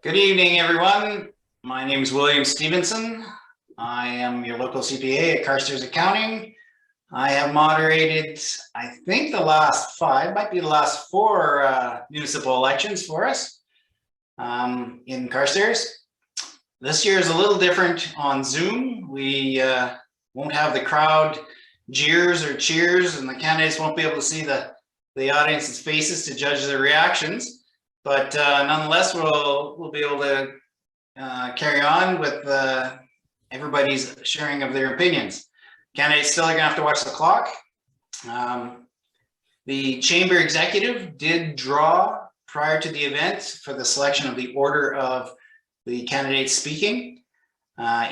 Good evening, everyone. My name is William Stevenson. I am your local CPA at Carstairs Accounting. I have moderated, I think the last five, might be the last four municipal elections for us in Carstairs. This year is a little different on Zoom. We won't have the crowd jeers or cheers, and the candidates won't be able to see the audience's faces to judge their reactions. But nonetheless, we'll be able to carry on with everybody's sharing of their opinions. Candidates still are gonna have to watch the clock. The chamber executive did draw prior to the event for the selection of the order of the candidates speaking.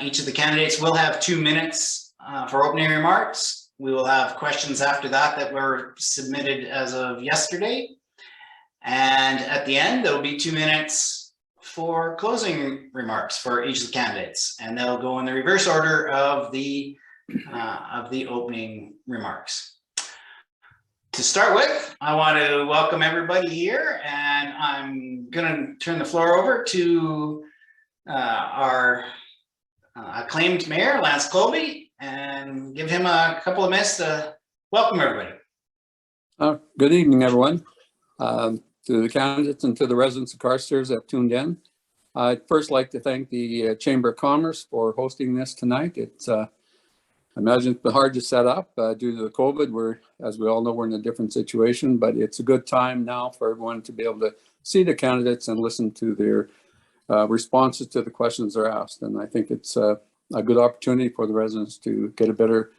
Each of the candidates will have 2 minutes for opening remarks. We will have questions after that were submitted as of yesterday. And at the end, there'll be 2 minutes for closing remarks for each of the candidates, and they'll go in the reverse order of the opening remarks. To start with, I want to welcome everybody here, and I'm going to turn the floor over to our acclaimed mayor, Lance Colby, and give him a couple of minutes to welcome everybody. Good evening, everyone. To the candidates and to the residents of Carstairs that have tuned in. I'd first like to thank the Chamber of Commerce for hosting this tonight. It's, I imagine it's been hard to set up due to the COVID. As we all know, we're in a different situation, but it's a good time now for everyone to be able to see the candidates and listen to their responses to the questions they're asked. And I think it's a good opportunity for the residents to get a better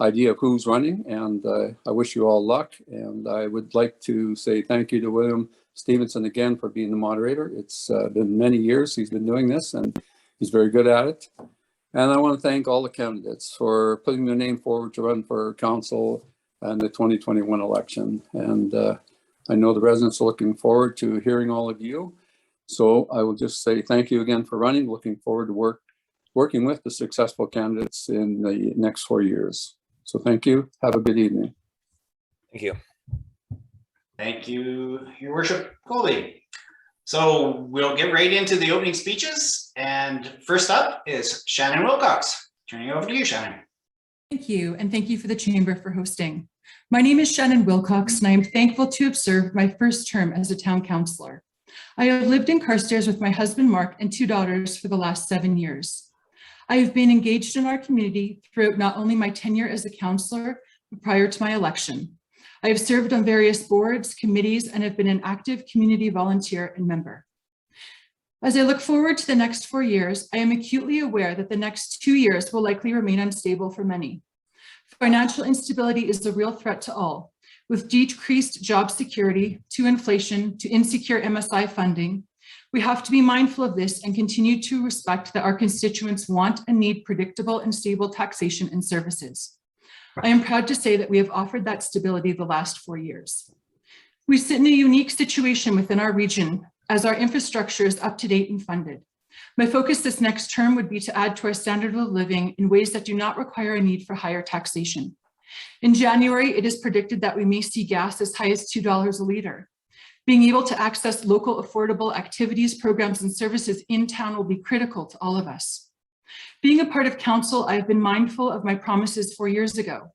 idea of who's running, and I wish you all luck. And I would like to say thank you to William Stevenson again for being the moderator. It's been many years he's been doing this, and he's very good at it. And I want to thank all the candidates for putting their name forward to run for council in the 2021 election. And I know the residents are looking forward to hearing all of you. So I will just say thank you again for running. Looking forward to working with the successful candidates in the next 4 years. So thank you. Have a good evening. Thank you. Thank you, Your Worship Colby. So we'll get right into the opening speeches. And first up is Shannon Wilcox. Turning it over to you, Shannon. Thank you, and thank you for the Chamber for hosting. My name is Shannon Wilcox, and I am thankful to have served my first term as a town councillor. I have lived in Carstairs with my husband, Mark, and 2 daughters for the last 7 years. I have been engaged in our community throughout not only my tenure as a councillor, but prior to my election. I have served on various boards, committees, and have been an active community volunteer and member. As I look forward to the next 4 years, I am acutely aware that the next 2 years will likely remain unstable for many. Financial instability is a real threat to all, with decreased job security, to inflation, to insecure MSI funding. We have to be mindful of this and continue to respect that our constituents want and need predictable and stable taxation and services. I am proud to say that we have offered that stability the last 4 years. We sit in a unique situation within our region as our infrastructure is up to date and funded. My focus this next term would be to add to our standard of living in ways that do not require a need for higher taxation. In January, it is predicted that we may see gas as high as $2 a litre. Being able to access local affordable activities, programs, and services in town will be critical to all of us. Being a part of council, I have been mindful of my promises 4 years ago,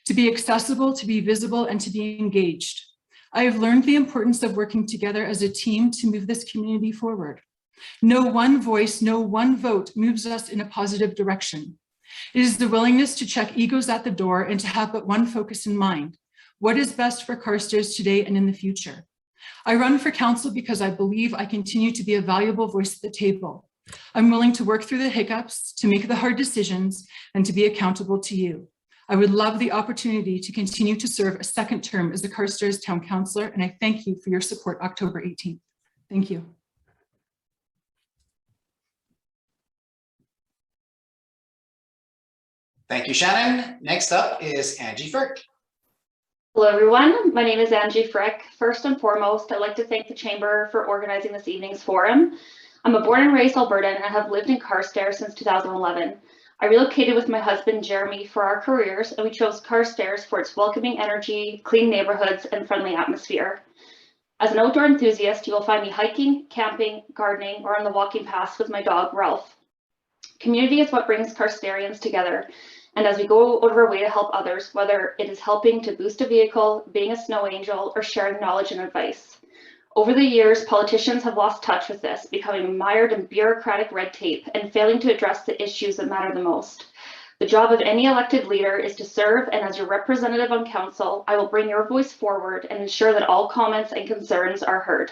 to be accessible, to be visible, and to be engaged. I have learned the importance of working together as a team to move this community forward. No one voice, no one vote moves us in a positive direction. It is the willingness to check egos at the door and to have but one focus in mind: what is best for Carstairs today and in the future? I run for council because I believe I continue to be a valuable voice at the table. I'm willing to work through the hiccups, to make the hard decisions, and to be accountable to you. I would love the opportunity to continue to serve a second term as the Carstairs Town Councillor, and I thank you for your support October 18th. Thank you. Thank you, Shannon. Next up is Angie Frick. Hello, everyone. My name is Angie Frick. First and foremost, I'd like to thank the Chamber for organizing this evening's forum. I'm a born and raised Albertan and I have lived in Carstairs since 2011. I relocated with my husband, Jeremy, for our careers, and we chose Carstairs for its welcoming energy, clean neighborhoods, and friendly atmosphere. As an outdoor enthusiast, you will find me hiking, camping, gardening, or on the walking paths with my dog, Ralph. Community is what brings Carstarians together, and as we go out of our way to help others, whether it is helping to boost a vehicle, being a snow angel, or sharing knowledge and advice. Over the years, politicians have lost touch with this, becoming mired in bureaucratic red tape and failing to address the issues that matter the most. The job of any elected leader is to serve, and as your representative on council, I will bring your voice forward and ensure that all comments and concerns are heard.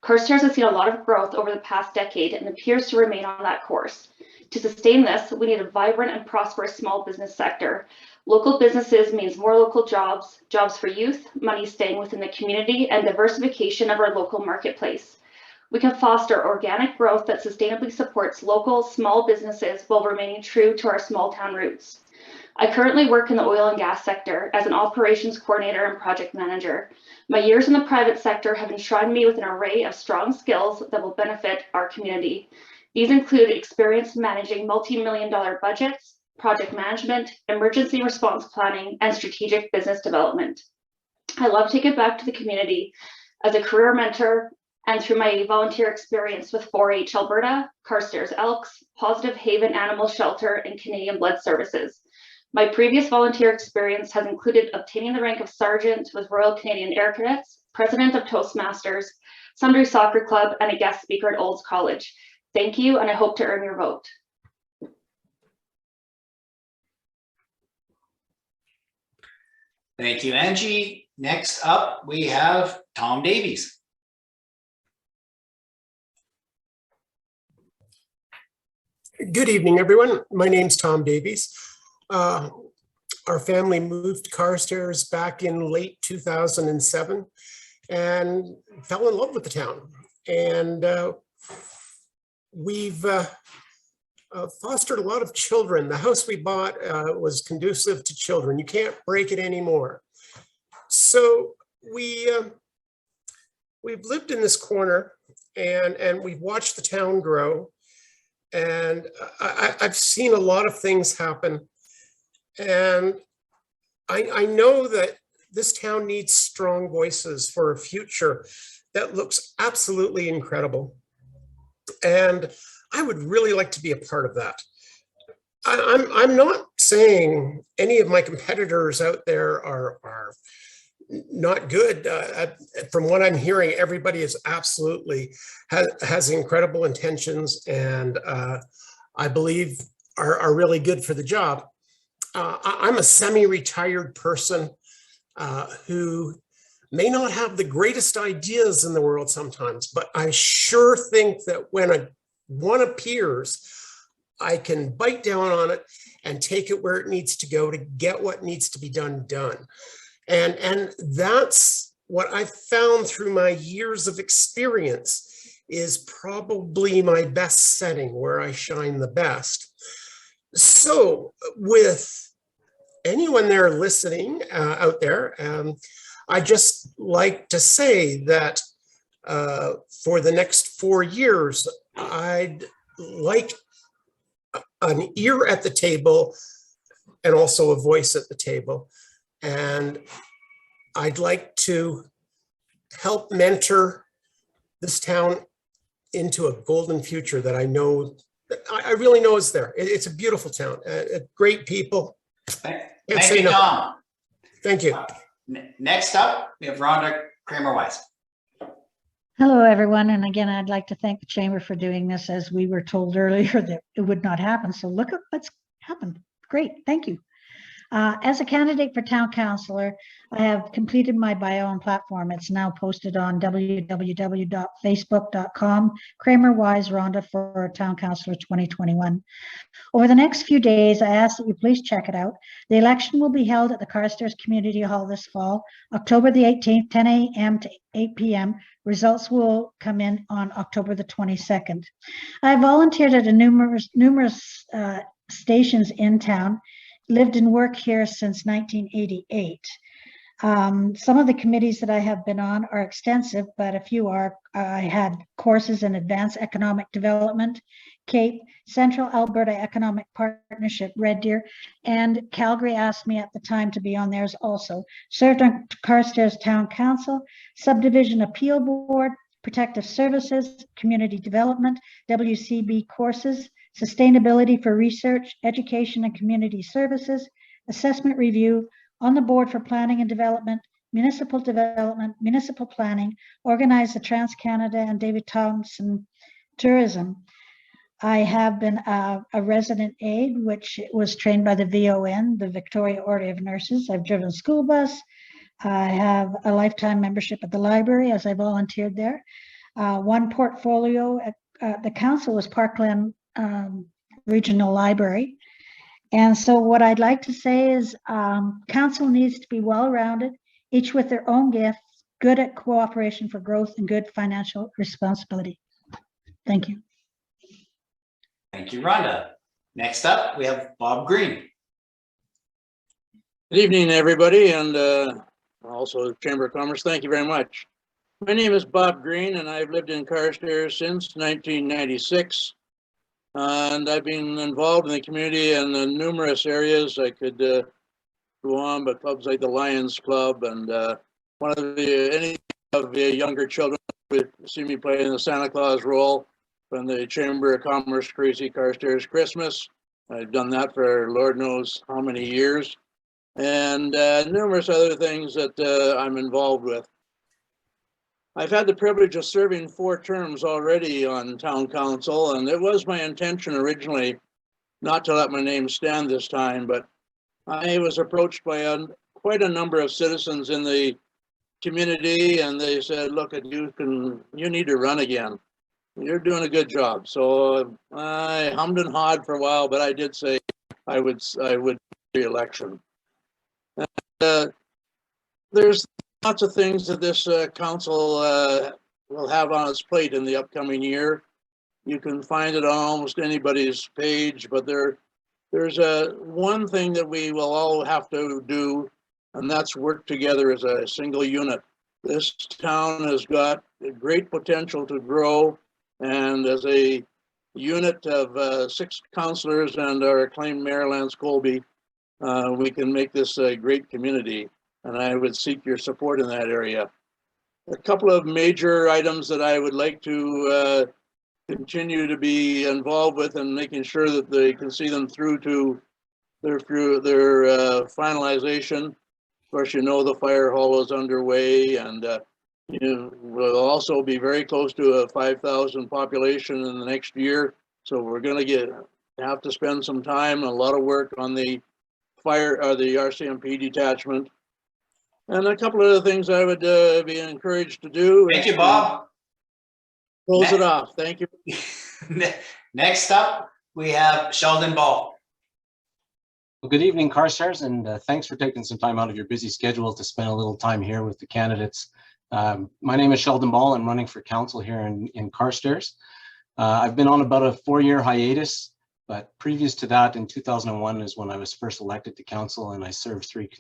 Carstairs has seen a lot of growth over the past decade and appears to remain on that course. To sustain this, we need a vibrant and prosperous small business sector. Local businesses means more local jobs, jobs for youth, money staying within the community, and diversification of our local marketplace. We can foster organic growth that sustainably supports local small businesses while remaining true to our small town roots. I currently work in the oil and gas sector as an operations coordinator and project manager. My years in the private sector have enshrined me with an array of strong skills that will benefit our community. These include experience managing multi-million-dollar budgets, project management, emergency response planning, and strategic business development. I love to give back to the community as a career mentor and through my volunteer experience with 4-H Alberta, Carstairs Elks, Positive Haven Animal Shelter, and Canadian Blood Services. My previous volunteer experience has included obtaining the rank of Sergeant with Royal Canadian Air Cadets, President of Toastmasters, Sundry Soccer Club, and a guest speaker at Olds College. Thank you, and I hope to earn your vote. Thank you, Angie. Next up, we have Tom Davies. Good evening, everyone. My name's Tom Davies. Our family moved to Carstairs back in late 2007 and fell in love with the town. And we've fostered a lot of children. The house we bought was conducive to children. You can't break it anymore. So we've lived in this corner and we've watched the town grow. And I've seen a lot of things happen. And I know that this town needs strong voices for a future that looks absolutely incredible. And I would really like to be a part of that. I'm not saying any of my competitors out there are not good. From what I'm hearing, everybody is absolutely has incredible intentions and I believe are really good for the job. I'm a semi-retired person who may not have the greatest ideas in the world sometimes, but I sure think that when one appears, I can bite down on it and take it where it needs to go to get what needs to be done. And that's what I've found through my years of experience is probably my best setting where I shine the best. So with anyone there listening out there, I just like to say that for the next 4 years, I'd like an ear at the table and also a voice at the table. And I'd like to help mentor this town into a golden future that I know, that I really know is there. It's a beautiful town, great people. Thank you, Tom. Thank you. Next up, we have Rhonda Kramer-Wise. Hello, everyone. And again, I'd like to thank the Chamber for doing this, as we were told earlier that it would not happen. So look at what's happened. Great. Thank you. As a candidate for town councillor, I have completed my bio and platform. It's now posted on www.facebook.com, Kramer Wise Rhonda for Town Councillor 2021. Over the next few days, I ask that you please check it out. The election will be held at the Carstairs Community Hall this fall, October the 18th, 10 a.m. to 8 p.m. Results will come in on October the 22nd. I volunteered at numerous stations in town, lived and worked here since 1988. Some of the committees that I have been on are extensive, but a few are. I had courses in advanced economic development, Cape, Central Alberta Economic Partnership, Red Deer, and Calgary asked me at the time to be on theirs also. Served on Carstairs Town Council, Subdivision Appeal Board, Protective Services, Community Development, WCB Courses, Sustainability for Research, Education and Community Services, Assessment Review, on the Board for Planning and Development, Municipal Development, Municipal Planning, organized the Trans-Canada and David Thompson Tourism. I have been a resident aide, which was trained by the VON, the Victoria Order of Nurses. I've driven school bus. I have a lifetime membership at the library as I volunteered there. One portfolio at the council was Parkland Regional Library. And so what I'd like to say is council needs to be well-rounded, each with their own gifts, good at cooperation for growth and good financial responsibility. Thank you. Thank you, Rhonda. Next up, we have Bob Green. Good evening, everybody, and also the Chamber of Commerce. Thank you very much. My name is Bob Green, and I've lived in Carstairs since 1996. And I've been involved in the community in numerous areas. I could go on, but clubs like the Lions Club and one of any of the younger children would see me play in the Santa Claus role from the Chamber of Commerce Crazy Carstairs Christmas. I've done that for Lord knows how many years, and numerous other things that I'm involved with. I've had the privilege of serving 4 terms already on town council, and it was my intention originally not to let my name stand this time, but I was approached by quite a number of citizens in the community, and they said, look, you need to run again. You're doing a good job. So I hummed and hawed for a while, but I did say I would the election. There's lots of things that this council will have on its plate in the upcoming year. You can find it on almost anybody's page, but there's one thing that we will all have to do, and that's work together as a single unit. This town has got great potential to grow, and as a unit of 6 councillors and our acclaimed Mayor Lance Colby, we can make this a great community, and I would seek your support in that area. A couple of major items that I would like to continue to be involved with and making sure that they can see them through to their finalization. Of course, you know the fire hall is underway, and we'll also be very close to a 5,000 population in the next year. So we're going to have to spend some time and a lot of work on the fire or the RCMP detachment. And a couple of other things I would be encouraged to do. Thank you, Bob. Close it off. Thank you. Next up, we have Sheldon Ball. Well, good evening, Carstairs, and thanks for taking some time out of your busy schedule to spend a little time here with the candidates. My name is Sheldon Ball. I'm running for council here in Carstairs. I've been on about a 4-year hiatus, but previous to that, in 2001 is when I was first elected to council, and I served three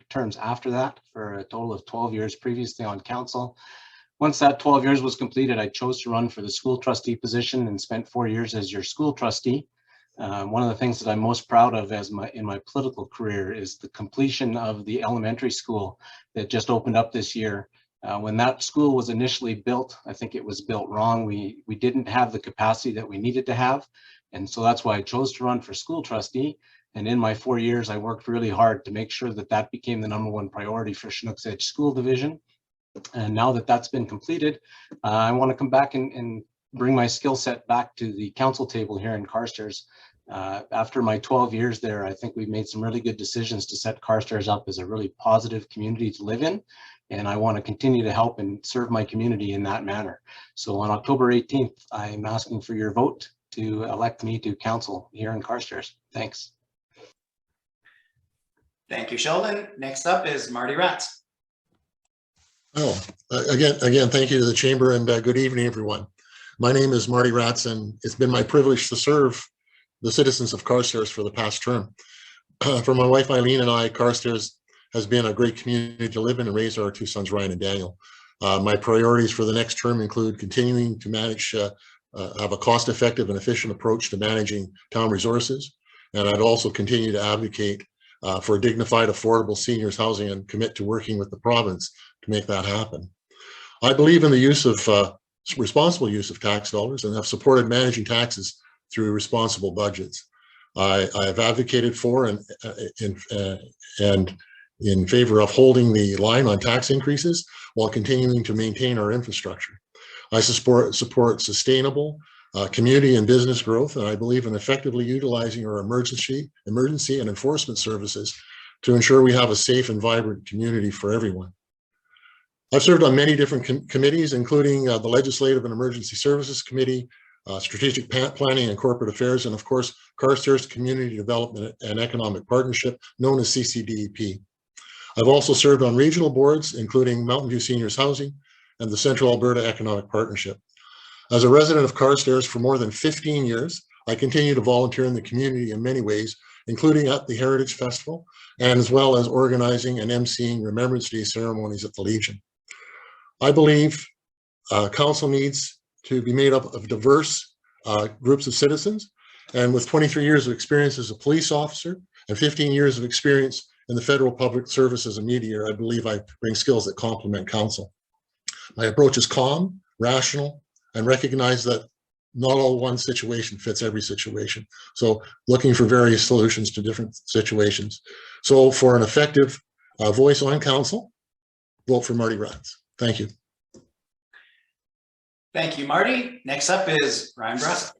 terms after that for a total of 12 years previously on council. Once that 12 years was completed, I chose to run for the school trustee position and spent 4 years as your school trustee. One of the things that I'm most proud of in my political career is the completion of the elementary school that just opened up this year. When that school was initially built, I think it was built wrong. We didn't have the capacity that we needed to have. And so that's why I chose to run for school trustee. And in my 4 years, I worked really hard to make sure that that became the #1 priority for Chinook's Edge School Division. And now that that's been completed, I want to come back and bring my skill set back to the council table here in Carstairs. After my 12 years there, I think we've made some really good decisions to set Carstairs up as a really positive community to live in. And I want to continue to help and serve my community in that manner. So on October 18th, I'm asking for your vote to elect me to council here in Carstairs. Thanks. Thank you, Sheldon. Next up is Marty Ratz. Oh, again, thank you to the chamber, and good evening, everyone. My name is Marty Ratz, and it's been my privilege to serve the citizens of Carstairs for the past term. For my wife Eileen and I, Carstairs has been a great community to live in and raise our 2 sons, Ryan and Daniel. My priorities for the next term include continuing to manage have a cost-effective and efficient approach to managing town resources. And I'd also continue to advocate for dignified, affordable seniors housing and commit to working with the province to make that happen. I believe in the use of responsible use of tax dollars and have supported managing taxes through responsible budgets. I have advocated for and in favor of holding the line on tax increases while continuing to maintain our infrastructure. I support sustainable community and business growth, and I believe in effectively utilizing our emergency and enforcement services to ensure we have a safe and vibrant community for everyone. I've served on many different committees, including the Legislative and Emergency Services Committee, Strategic Planning and Corporate Affairs, and of course, Carstairs Community Development and Economic Partnership, known as CCDEP. I've also served on regional boards, including Mountain View Seniors Housing and the Central Alberta Economic Partnership. As a resident of Carstairs for more than 15 years, I continue to volunteer in the community in many ways, including at the Heritage Festival, and as well as organizing and emceeing Remembrance Day ceremonies at the Legion. I believe council needs to be made up of diverse groups of citizens. And with 23 years of experience as a police officer and 15 years of experience in the federal public service as a mediator, I believe I bring skills that complement council. My approach is calm, rational, and recognize that not all one situation fits every situation. So looking for various solutions to different situations. So for an effective voice on council, vote for Marty Ratz. Thank you. Thank you, Marty. Next up is Ryan Brassa.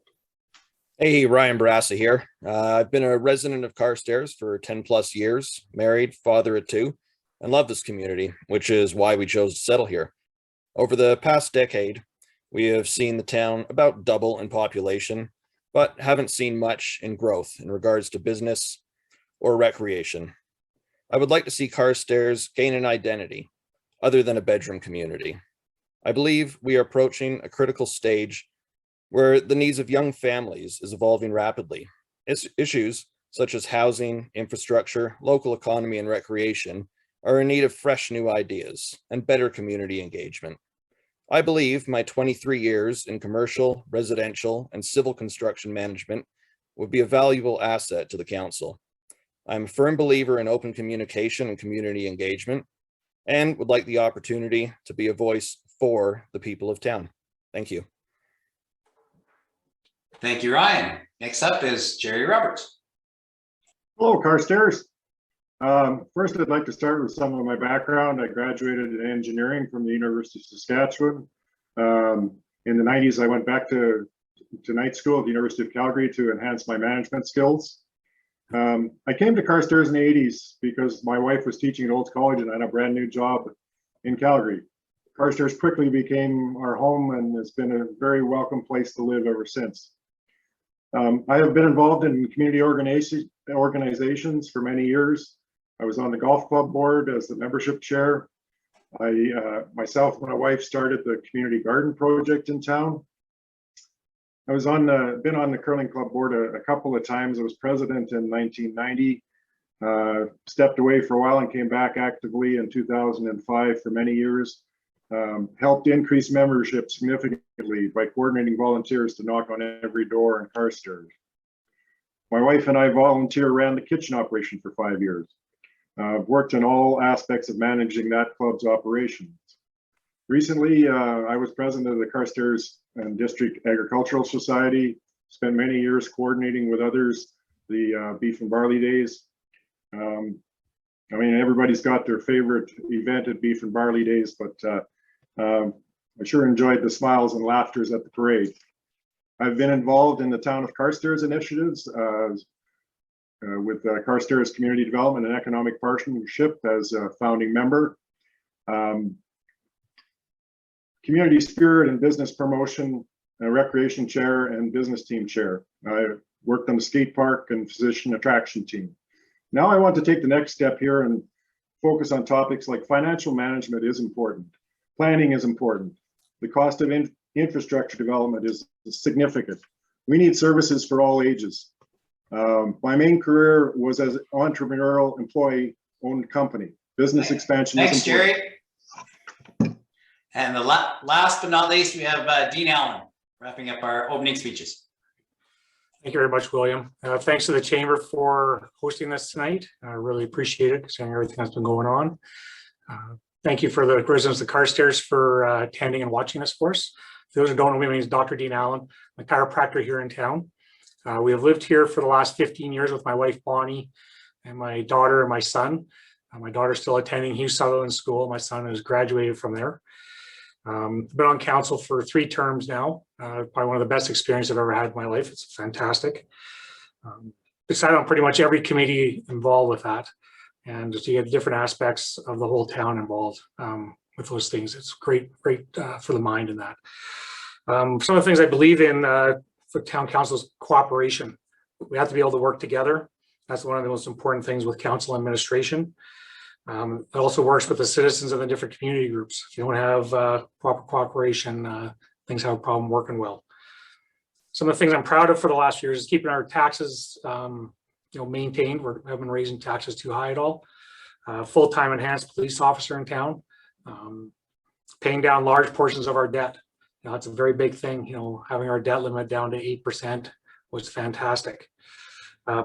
Hey, Ryan Brassa here. I've been a resident of Carstairs for 10 plus years, married, father of two, and love this community, which is why we chose to settle here. Over the past decade, we have seen the town about double in population, but haven't seen much in growth in regards to business or recreation. I would like to see Carstairs gain an identity other than a bedroom community. I believe we are approaching a critical stage where the needs of young families is evolving rapidly. Issues such as housing, infrastructure, local economy, and recreation are in need of fresh new ideas and better community engagement. I believe my 23 years in commercial, residential, and civil construction management would be a valuable asset to the council. I'm a firm believer in open communication and community engagement, and would like the opportunity to be a voice for the people of town. Thank you. Thank you, Ryan. Next up is Jerry Roberts. Hello, Carstairs. First, I'd like to start with some of my background. I graduated in engineering from the University of Saskatchewan. In the 90s, I went back to night school at the University of Calgary to enhance my management skills. I came to Carstairs in the 80s because my wife was teaching at Olds College and I had a brand new job in Calgary. Carstairs quickly became our home and it's been a very welcome place to live ever since. I have been involved in community organizations for many years. I was on the golf club board as the membership chair. Myself and my wife started the community garden project in town. I was been on the curling club board a couple of times. I was president in 1990, stepped away for a while and came back actively in 2005 for many years. Helped increase membership significantly by coordinating volunteers to knock on every door in Carstairs. My wife and I ran the kitchen operation for 5 years. I've worked in all aspects of managing that club's operations. Recently, I was president of the Carstairs and District Agricultural Society, spent many years coordinating with others the Beef and Barley Days. I mean, everybody's got their favorite event at Beef and Barley Days, but I sure enjoyed the smiles and laughters at the parade. I've been involved in the Town of Carstairs initiatives with Carstairs Community Development and Economic Partnership as a founding member. Community Spirit and Business Promotion, Recreation Chair and Business Team Chair. I worked on the skate park and physician attraction team. Now I want to take the next step here and focus on topics like financial management is important. Planning is important. The cost of infrastructure development is significant. We need services for all ages. My main career was as an entrepreneurial employee-owned company. Business expansion. Thanks, Jerry. And the last but not least, we have Dean Allen. wrapping up our opening speeches. Thank you very much, William. Thanks to the Chamber for hosting this tonight. I really appreciate it, considering everything that's been going on. Thank you for the residents of Carstairs for attending and watching this for us. For those who don't know me, my name is Dr. Dean Allen. I'm a chiropractor here in town. We have lived here for the last 15 years with my wife, Bonnie, and my daughter and my son. My daughter's still attending Hugh Sutherland School. My son has graduated from there. Been on council for 3 terms now. Probably one of the best experiences I've ever had in my life. It's fantastic. Decided on pretty much every committee involved with that, and just to get different aspects of the whole town involved with those things. It's great for the mind in that. Some of the things I believe in for town council's cooperation. We have to be able to work together. That's one of the most important things with council administration. It also works with the citizens of the different community groups. If you don't have proper cooperation, things have a problem working well. Some of the things I'm proud of for the last few years is keeping our taxes maintained. We haven't been raising taxes too high at all. Full-time enhanced police officer in town. Paying down large portions of our debt. That's a very big thing. Having our debt limit down to 8% was fantastic.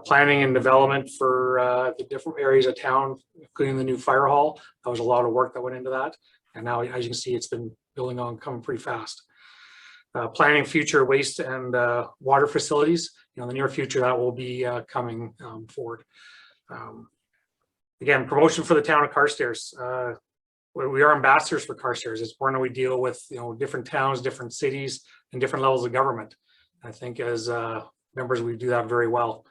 Planning and development for the different areas of town, including the new fire hall. That was a lot of work that went into that. And now, as you can see, it's been building on, coming pretty fast. Planning future waste and water facilities. In the near future, that will be coming forward. Again, promotion for the town of Carstairs. We are ambassadors for Carstairs. It's important that we deal with different towns, different cities, and different levels of government. I think as members, we do that very well.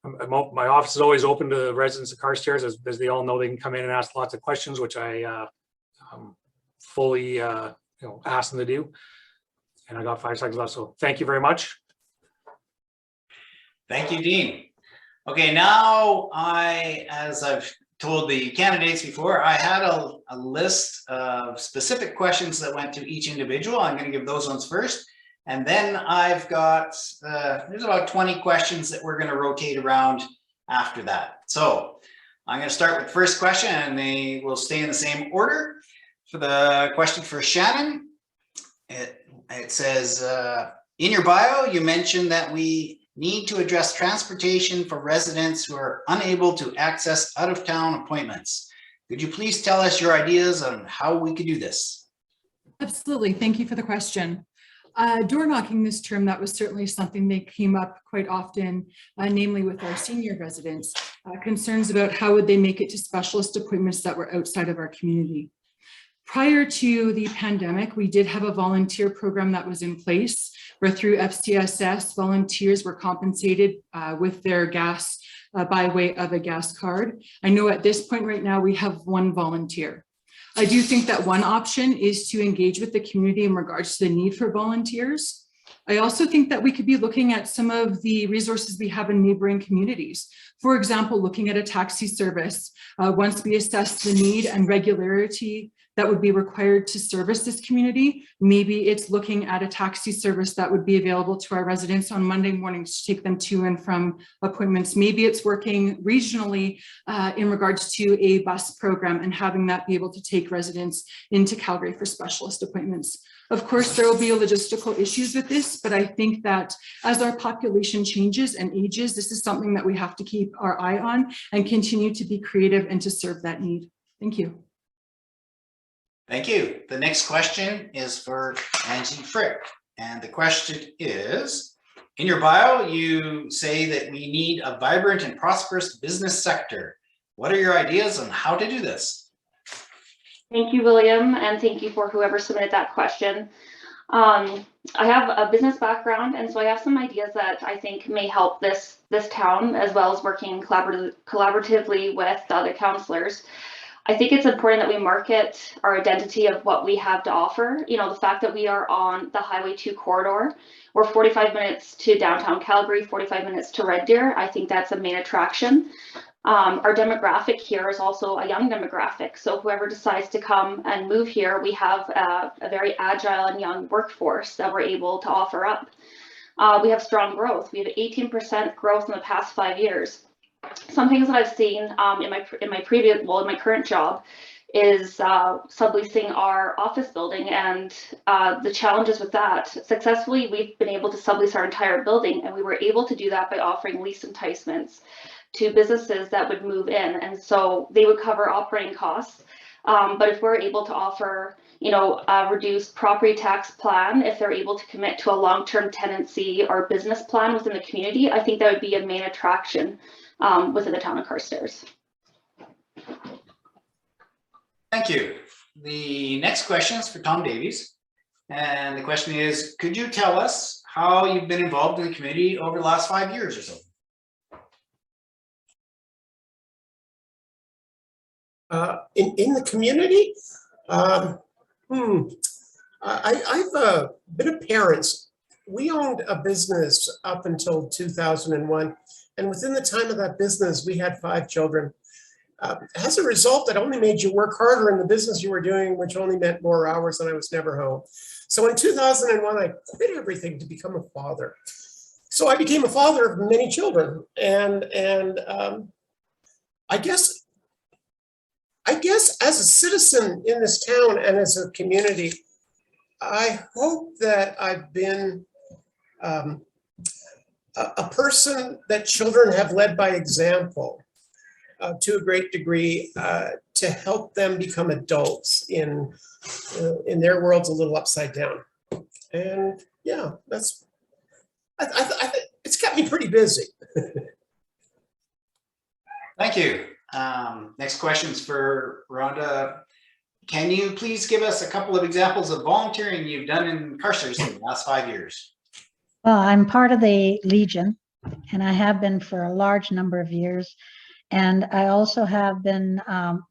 My office is always open to the residents of Carstairs, as they all know. They can come in and ask lots of questions, which I fully ask them to do. And I got 5 seconds left, so thank you very much. Thank you, Dean. Okay, now as I've told the candidates before, I had a list of specific questions that went to each individual. I'm going to give those ones first. And then I've got, there's about 20 questions that we're going to rotate around after that. So I'm going to start with the first question, and they will stay in the same order. For the question for Shannon, it says, in your bio, you mentioned that we need to address transportation for residents who are unable to access out-of-town appointments. Could you please tell us your ideas on how we could do this? Absolutely. Thank you for the question. Door knocking this term, that was certainly something that came up quite often, namely with our senior residents, concerns about how would they make it to specialist appointments that were outside of our community. Prior to the pandemic, we did have a volunteer program that was in place where through FCSS, volunteers were compensated with their gas by way of a gas card. I know at this point right now, we have 1 volunteer. I do think that one option is to engage with the community in regards to the need for volunteers. I also think that we could be looking at some of the resources we have in neighboring communities. For example, looking at a taxi service. Once we assess the need and regularity that would be required to service this community, maybe it's looking at a taxi service that would be available to our residents on Monday mornings to take them to and from appointments. Maybe it's working regionally in regards to a bus program and having that be able to take residents into Calgary for specialist appointments. Of course, there will be logistical issues with this, but I think that as our population changes and ages, this is something that we have to keep our eye on and continue to be creative and to serve that need. Thank you. Thank you. The next question is for Angie Frick. And the question is, in your bio, you say that we need a vibrant and prosperous business sector. What are your ideas on how to do this? Thank you, William, and thank you for whoever submitted that question. I have a business background, and so I have some ideas that I think may help this town, as well as working collaboratively with the other councillors. I think it's important that we market our identity of what we have to offer. The fact that we are on the Highway 2 corridor, we're 45 minutes to downtown Calgary, 45 minutes to Red Deer. I think that's a main attraction. Our demographic here is also a young demographic. So whoever decides to come and move here, we have a very agile and young workforce that we're able to offer up. We have strong growth. We have 18% growth in the past 5 years. Some things that I've seen in my current job is subleasing our office building, and the challenges with that. Successfully, we've been able to sublease our entire building, and we were able to do that by offering lease enticements to businesses that would move in, and so they would cover operating costs. But if we're able to offer, a reduced property tax plan, if they're able to commit to a long-term tenancy or business plan within the community, I think that would be a main attraction within the town of Carstairs. Thank you. The next question is for Tom Davies. And the question is, could you tell us how you've been involved in the community over the last 5 years or so? In the community? I've been a parent. We owned a business up until 2001. And within the time of that business, we had 5 children. As a result, that only made you work harder in the business you were doing, which only meant more hours, and I was never home. So in 2001, I quit everything to become a father. So I became a father of many children. And I guess as a citizen in this town and as a community, I hope that I've been a person that children have led by example to a great degree to help them become adults in their worlds a little upside down. And yeah, I think it's kept me pretty busy. Thank you. Next question is for Rhonda. Can you please give us a couple of examples of volunteering you've done in Carstairs in the last 5 years? Well, I'm part of the Legion, and I have been for a large number of years. And I also have been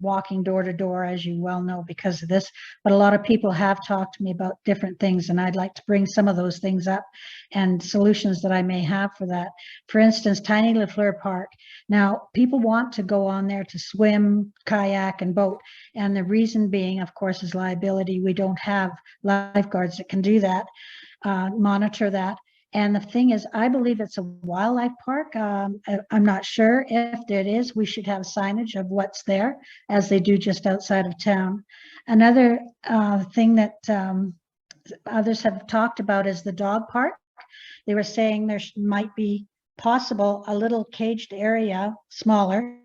walking door to door, as you well know, because of this. But a lot of people have talked to me about different things, and I'd like to bring some of those things up and solutions that I may have for that. For instance, Tiny Lafleur Park. Now, people want to go on there to swim, kayak, and boat. And the reason being, of course, is liability. We don't have lifeguards that can do that, monitor that. And the thing is, I believe it's a wildlife park. I'm not sure if it is. We should have signage of what's there, as they do just outside of town. Another thing that others have talked about is the dog park. They were saying there might be possible a little caged area, smaller,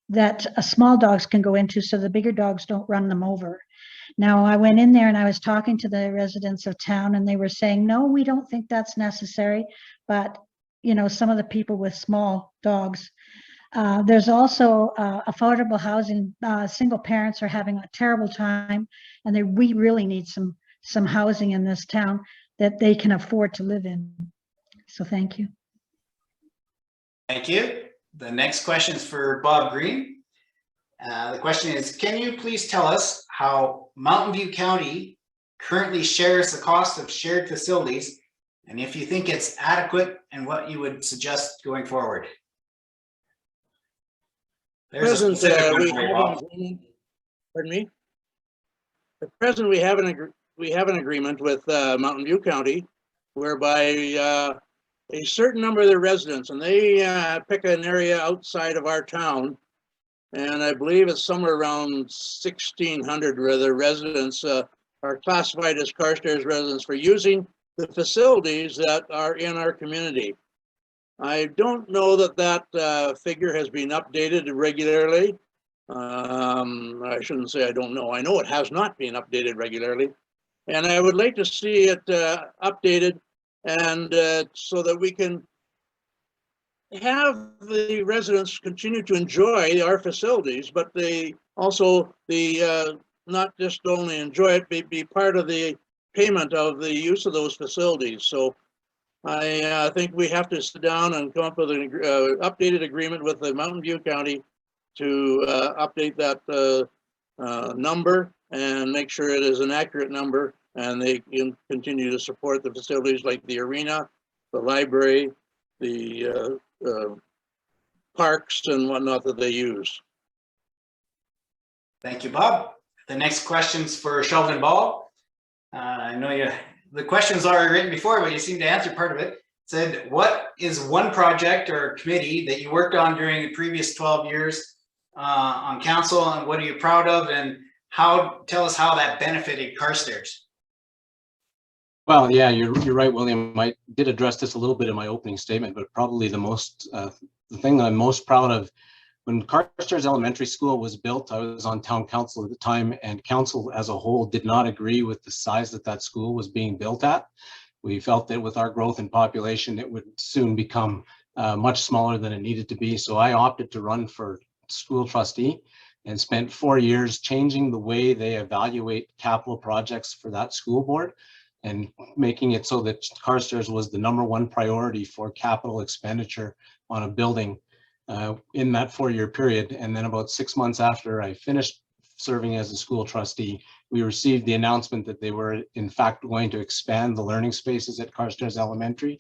that small dogs can go into so the bigger dogs don't run them over. Now, I went in there and I was talking to the residents of town, and they were saying, no, we don't think that's necessary. But, some of the people with small dogs. There's also affordable housing. Single parents are having a terrible time, and we really need some housing in this town that they can afford to live in. So thank you. Thank you. The next question is for Bob Green. The question is, can you please tell us how Mountain View County currently shares the cost of shared facilities, and if you think it's adequate and what you would suggest going forward? There's a specific one for you, Bob. Pardon me? At present, we have an agreement with Mountain View County whereby a certain number of their residents, and they pick an area outside of our town, and I believe it's somewhere around 1,600 where the residents are classified as Carstairs residents for using the facilities that are in our community. I don't know that figure has been updated regularly. I shouldn't say I don't know. I know it has not been updated regularly. And I would like to see it updated, and so that we can have the residents continue to enjoy our facilities, but they also not just only enjoy it, be part of the payment of the use of those facilities. So I think we have to sit down and come up with an updated agreement with the Mountain View County to update that number and make sure it is an accurate number, and they can continue to support the facilities like the arena, the library, the parks and whatnot that they use. Thank you, Bob. The next question's for Sheldon Ball. I know the question's already written before, but you seem to answer part of it. It said, what is one project or committee that you worked on during the previous 12 years on council, and what are you proud of, and tell us how that benefited Carstairs. Well, yeah, you're right, William. I did address this a little bit in my opening statement, but probably the thing that I'm most proud of, when Carstairs Elementary School was built, I was on town council at the time, and council as a whole did not agree with the size that school was being built at. We felt that with our growth in population, it would soon become much smaller than it needed to be. So I opted to run for school trustee and spent 4 years changing the way they evaluate capital projects for that school board and making it so that Carstairs was the #1 priority for capital expenditure on a building in that 4-year period. And then about 6 months after I finished serving as a school trustee, we received the announcement that they were in fact going to expand the learning spaces at Carstairs Elementary,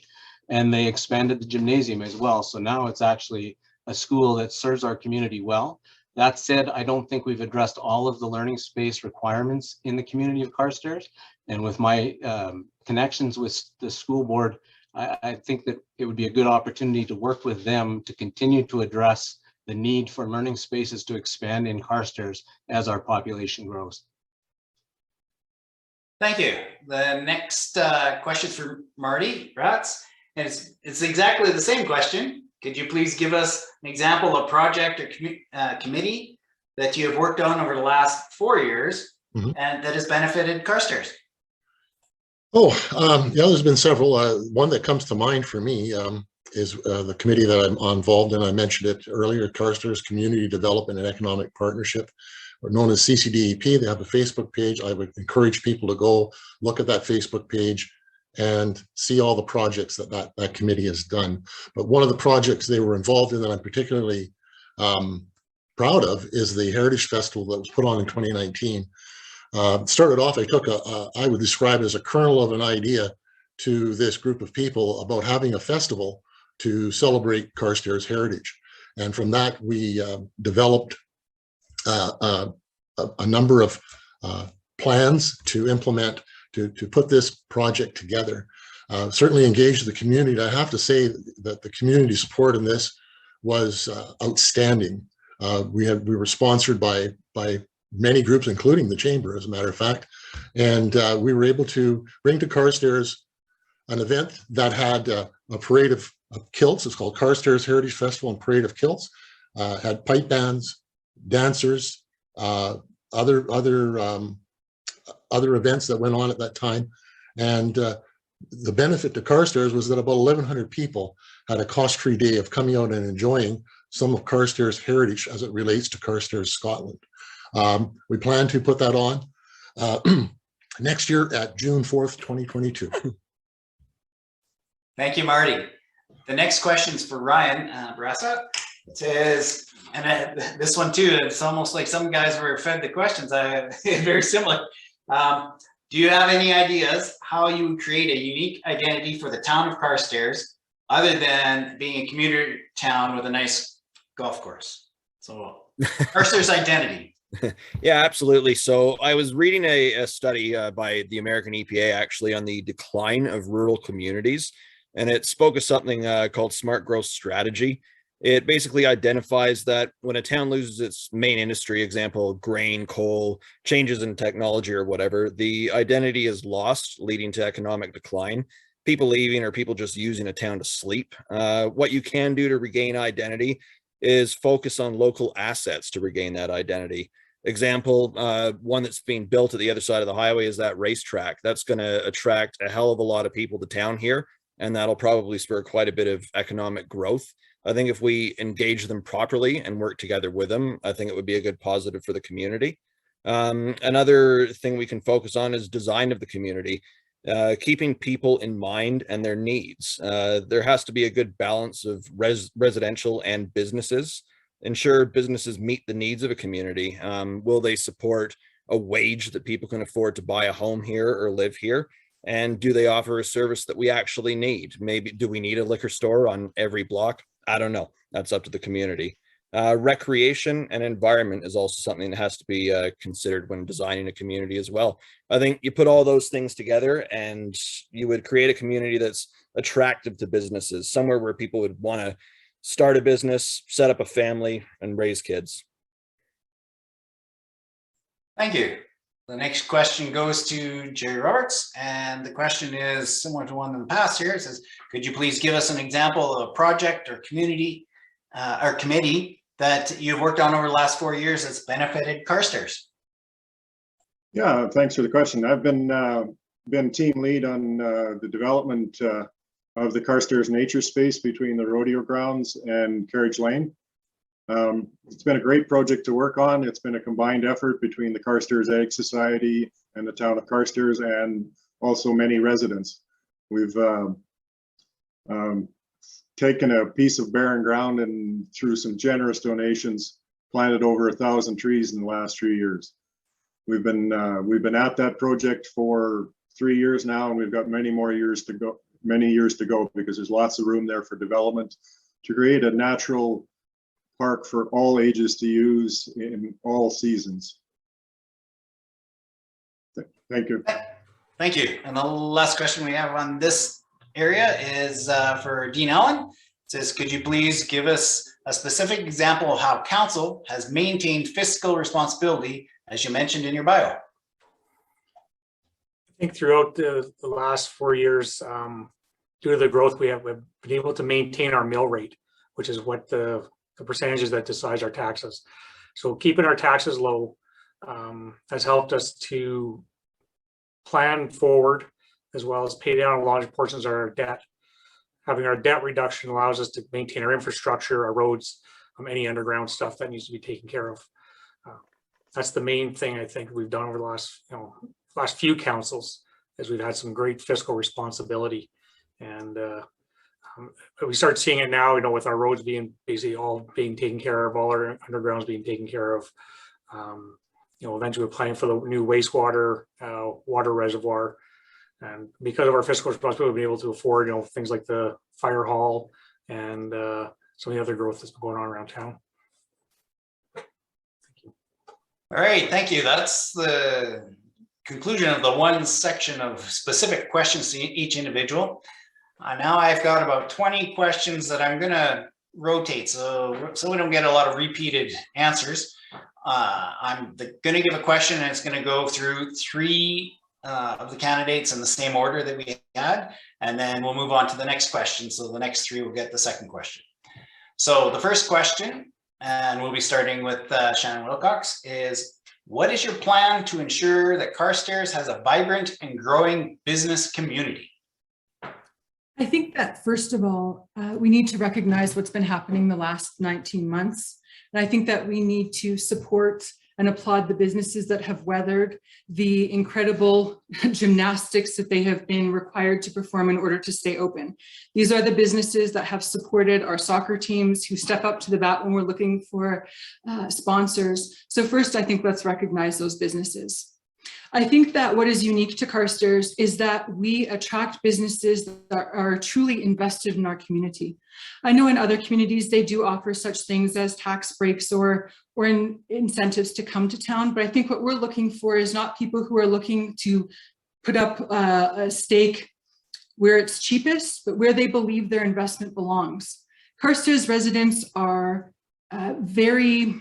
and they expanded the gymnasium as well. So now it's actually a school that serves our community well. That said, I don't think we've addressed all of the learning space requirements in the community of Carstairs. And with my connections with the school board, I think that it would be a good opportunity to work with them to continue to address the need for learning spaces to expand in Carstairs as our population grows. Thank you. The next question for Marty Ratz, and it's exactly the same question. Could you please give us an example of project or committee that you have worked on over the last 4 years and that has benefited Carstairs? Yeah, there's been several. One that comes to mind for me is the committee that I'm involved in. I mentioned it earlier, Carstairs Community Development and Economic Partnership, or known as CCDEP. They have a Facebook page. I would encourage people to go look at that Facebook page and see all the projects that committee has done. But one of the projects they were involved in that I'm particularly proud of is the Heritage Festival that was put on in 2019. Started off, I took I would describe it as a kernel of an idea to this group of people about having a festival to celebrate Carstairs heritage. And from that, we developed a number of plans to implement to put this project together. Certainly engaged the community. I have to say that the community support in this was outstanding. We were sponsored by many groups, including the Chamber, as a matter of fact, and we were able to bring to Carstairs an event that had a parade of kilts. It's called Carstairs Heritage Festival and Parade of Kilts. Had pipe bands, dancers, other events that went on at that time. And the benefit to Carstairs was that about 1,100 people had a cost-free day of coming out and enjoying some of Carstairs heritage as it relates to Carstairs, Scotland. We plan to put that on next year at June 4th, 2022. Thank you, Marty. The next question is for Ryan Brassa. It says, and this one too, it's almost like some guys were fed the questions. Very similar. Do you have any ideas how you would create a unique identity for the town of Carstairs other than being a commuter town with a nice golf course? So Carstairs identity. Yeah, absolutely. So I was reading a study by the American EPA actually on the decline of rural communities, and it spoke of something called smart growth strategy. It basically identifies that when a town loses its main industry, example, grain, coal, changes in technology or whatever, the identity is lost, leading to economic decline, people leaving or people just using a town to sleep. What you can do to regain identity is focus on local assets to regain that identity. Example, one that's being built at the other side of the highway is that racetrack. That's going to attract a hell of a lot of people to town here, and that'll probably spur quite a bit of economic growth. I think if we engage them properly and work together with them, I think it would be a good positive for the community. Another thing we can focus on is design of the community, keeping people in mind and their needs. There has to be a good balance of residential and businesses. Ensure businesses meet the needs of a community. Will they support a wage that people can afford to buy a home here or live here? And do they offer a service that we actually need? Maybe, do we need a liquor store on every block? I don't know. That's up to the community. Recreation and environment is also something that has to be considered when designing a community as well. I think you put all those things together and you would create a community that's attractive to businesses, somewhere where people would want to start a business, set up a family, and raise kids. Thank you. The next question goes to Jerry Roberts, and the question is similar to one in the past here. It says, could you please give us an example of a project or community or committee that you've worked on over the last 4 years that's benefited Carstairs? Yeah, thanks for the question. I've been team lead on the development of the Carstairs nature space between the rodeo grounds and Carriage Lane. It's been a great project to work on. It's been a combined effort between the Carstairs Ag Society and the town of Carstairs, and also many residents. We've taken a piece of barren ground and through some generous donations, planted over 1,000 trees in the last 3 years. We've been at that project for 3 years now, and we've got many more years to go. Many years to go, because there's lots of room there for development to create a natural park for all ages to use in all seasons. Thank you. Thank you. And the last question we have on this area is for Dean Allen. It says, could you please give us a specific example of how council has maintained fiscal responsibility, as you mentioned in your bio? I think throughout the last 4 years, due to the growth, we've been able to maintain our mill rate, which is what the percentages that decides our taxes. So keeping our taxes low has helped us to plan forward, as well as pay down large portions of our debt. Having our debt reduction allows us to maintain our infrastructure, our roads, any underground stuff that needs to be taken care of. That's the main thing I think we've done over the last few councils, as we've had some great fiscal responsibility. And we start seeing it now, with our roads being basically all being taken care of, all our undergrounds being taken care of. Eventually we're planning for the new wastewater water reservoir. And because of our fiscal responsibility, we'll be able to afford, things like the fire hall and some of the other growth that's been going on around town. Thank you. All right, thank you. That's the conclusion of the one section of specific questions to each individual. Now I've got about 20 questions that I'm going to rotate so we don't get a lot of repeated answers. I'm going to give a question, and it's going to go through 3 of the candidates in the same order that we had, and then we'll move on to the next question. So the next 3 will get the second question. So the first question, and we'll be starting with Shannon Wilcox, is what is your plan to ensure that Carstairs has a vibrant and growing business community? I think that first of all, we need to recognize what's been happening the last 19 months. And I think that we need to support and applaud the businesses that have weathered the incredible gymnastics that they have been required to perform in order to stay open. These are the businesses that have supported our soccer teams, who step up to the bat when we're looking for sponsors. So first, I think let's recognize those businesses. I think that what is unique to Carstairs is that we attract businesses that are truly invested in our community. I know in other communities, they do offer such things as tax breaks or incentives to come to town. But I think what we're looking for is not people who are looking to put up a stake where it's cheapest, but where they believe their investment belongs. Carstairs residents are very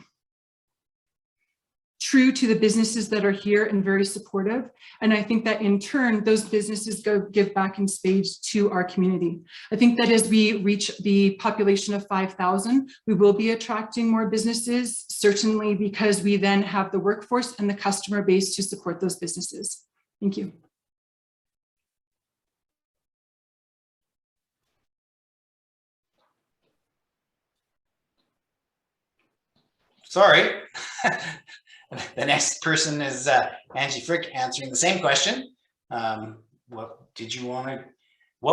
true to the businesses that are here and very supportive. And I think that in turn, those businesses give back in spades to our community. I think that as we reach the population of 5,000, we will be attracting more businesses, certainly because we then have the workforce and the customer base to support those businesses. Thank you. Sorry. The next person is Angie Frick, answering the same question. What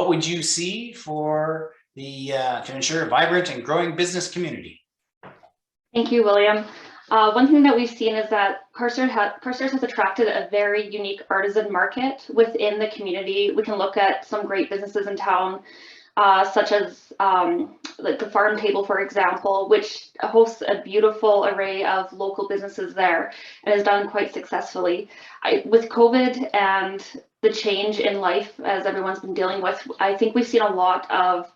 would you see for to ensure a vibrant and growing business community? Thank you, William. One thing that we've seen is that Carstairs has attracted a very unique artisan market within the community. We can look at some great businesses in town, such as like the Farm Table, for example, which hosts a beautiful array of local businesses there and has done quite successfully. With COVID and the change in life, as everyone's been dealing with, I think we've seen a lot of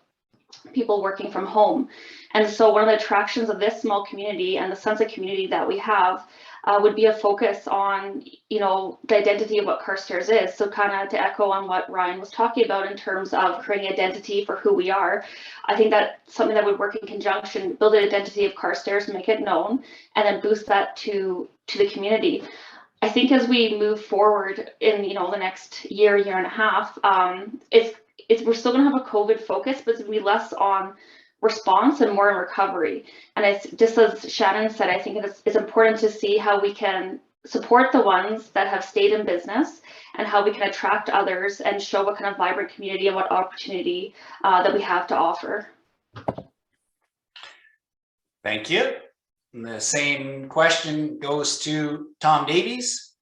people working from home. And so one of the attractions of this small community and the sense of community that we have would be a focus on, the identity of what Carstairs is. So kind of to echo on what Ryan was talking about in terms of creating identity for who we are, I think that's something that would work in conjunction, build an identity of Carstairs, make it known, and then boost that to the community. I think as we move forward in, the next year and a half, we're still going to have a COVID focus, but it's going to be less on response and more in recovery. And it's just as Shannon said, I think it's important to see how we can support the ones that have stayed in business and how we can attract others and show what kind of vibrant community and what opportunity that we have to offer. Thank you. And the same question goes to Tom Davies.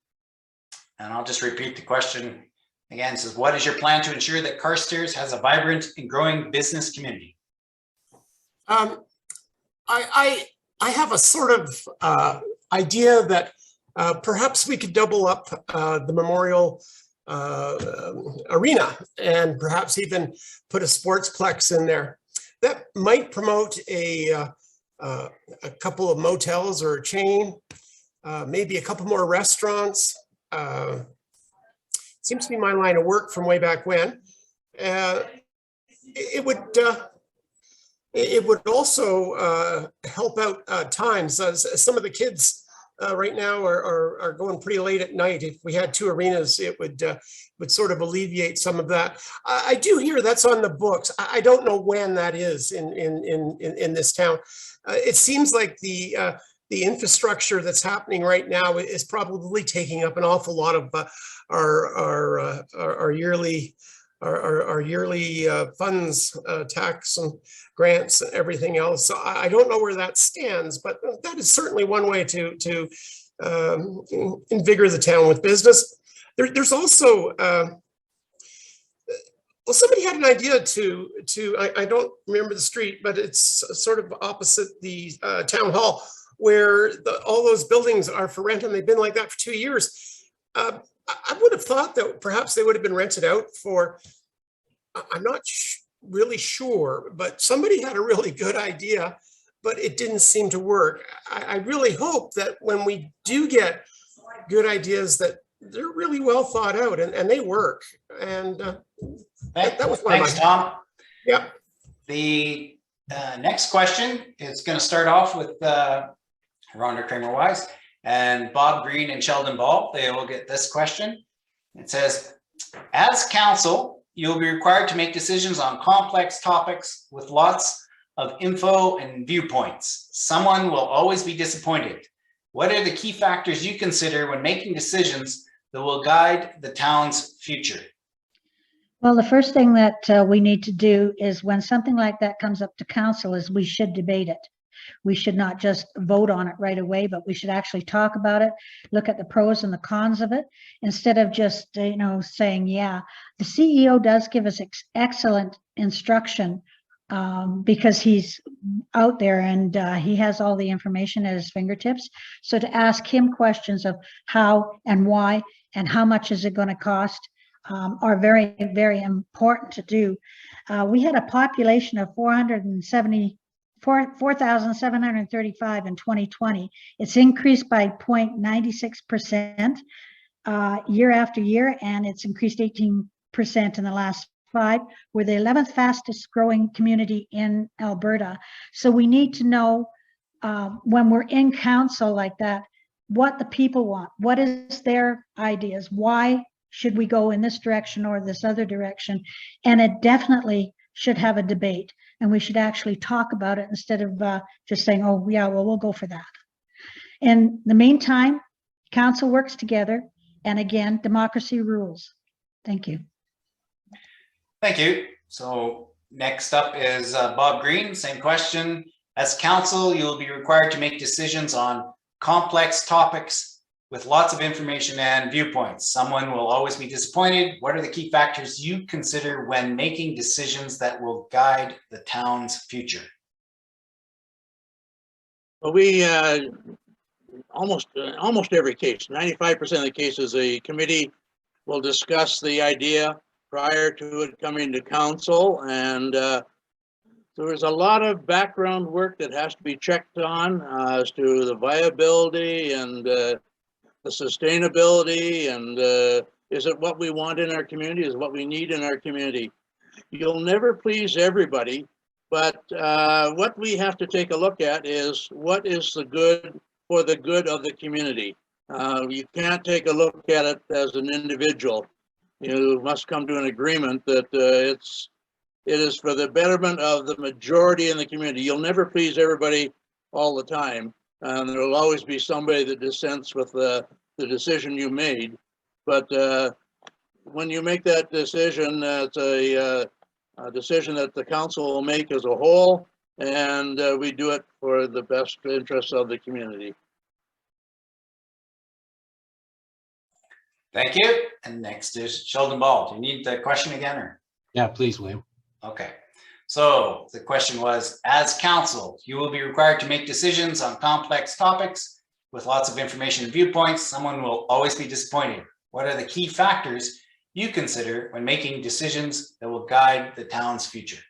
And I'll just repeat the question again. It says, what is your plan to ensure that Carstairs has a vibrant and growing business community? I have a sort of idea that perhaps we could double up the memorial arena and perhaps even put a sportsplex in there. That might promote a couple of motels or a chain, maybe a couple more restaurants. Seems to be my line of work from way back when. It would also help out times. Some of the kids right now are going pretty late at night. If we had two arenas, it would sort of alleviate some of that. I do hear that's on the books. I don't know when that is in this town. It seems like the infrastructure that's happening right now is probably taking up an awful lot of our yearly funds, tax and grants and everything else. So I don't know where that stands, but that is certainly one way to invigorate the town with business. There's also, well, somebody had an idea I don't remember the street, but it's sort of opposite the town hall where all those buildings are for rent and they've been like that for 2 years. I would have thought that perhaps they would have been rented out for, I'm not really sure, but somebody had a really good idea, but it didn't seem to work. I really hope that when we do get good ideas that they're really well thought out and they work. And that was one. Thanks, Tom. Yeah. The next question is going to start off with Rhonda Kramer-Wise and Bob Green and Sheldon Ball. They will get this question. It says, as council, you'll be required to make decisions on complex topics with lots of info and viewpoints. Someone will always be disappointed. What are the key factors you consider when making decisions that will guide the town's future? Well, the first thing that we need to do is when something like that comes up to council is we should debate it. We should not just vote on it right away, but we should actually talk about it, look at the pros and the cons of it, instead of just, saying, yeah. The CEO does give us excellent instruction because he's out there and he has all the information at his fingertips. So to ask him questions of how and why and how much is it going to cost are very, very important to do. We had a population of 4,735 in 2020. It's increased by 0.96% year after year, and it's increased 18% in the last 5. We're the 11th fastest growing community in Alberta. So we need to know when we're in council like that, what the people want, what is their ideas, why should we go in this direction or this other direction? And it definitely should have a debate, and we should actually talk about it instead of just saying, oh yeah, well, we'll go for that. In the meantime, council works together, and again, democracy rules. Thank you. Thank you. So next up is Bob Green, same question. As council, you'll be required to make decisions on complex topics with lots of information and viewpoints. Someone will always be disappointed. What are the key factors you consider when making decisions that will guide the town's future? Well, we almost every case, 95% of the cases, a committee will discuss the idea prior to it coming to council, and So there's a lot of background work that has to be checked on as to the viability and the sustainability and is it what we want in our community? Is it what we need in our community? You'll never please everybody, but what we have to take a look at is what is the good for the good of the community. You can't take a look at it as an individual. You must come to an agreement that it is for the betterment of the majority in the community. You'll never please everybody all the time. And there will always be somebody that dissents with the decision you made. But when you make that decision, it's a decision that the council will make as a whole, and we do it for the best interests of the community. Thank you. And next is Sheldon Ball. Do you need the question again, or? Yeah, please, William. Okay. So the question was, as council, you will be required to make decisions on complex topics with lots of information and viewpoints. Someone will always be disappointed. What are the key factors you consider when making decisions that will guide the town's future?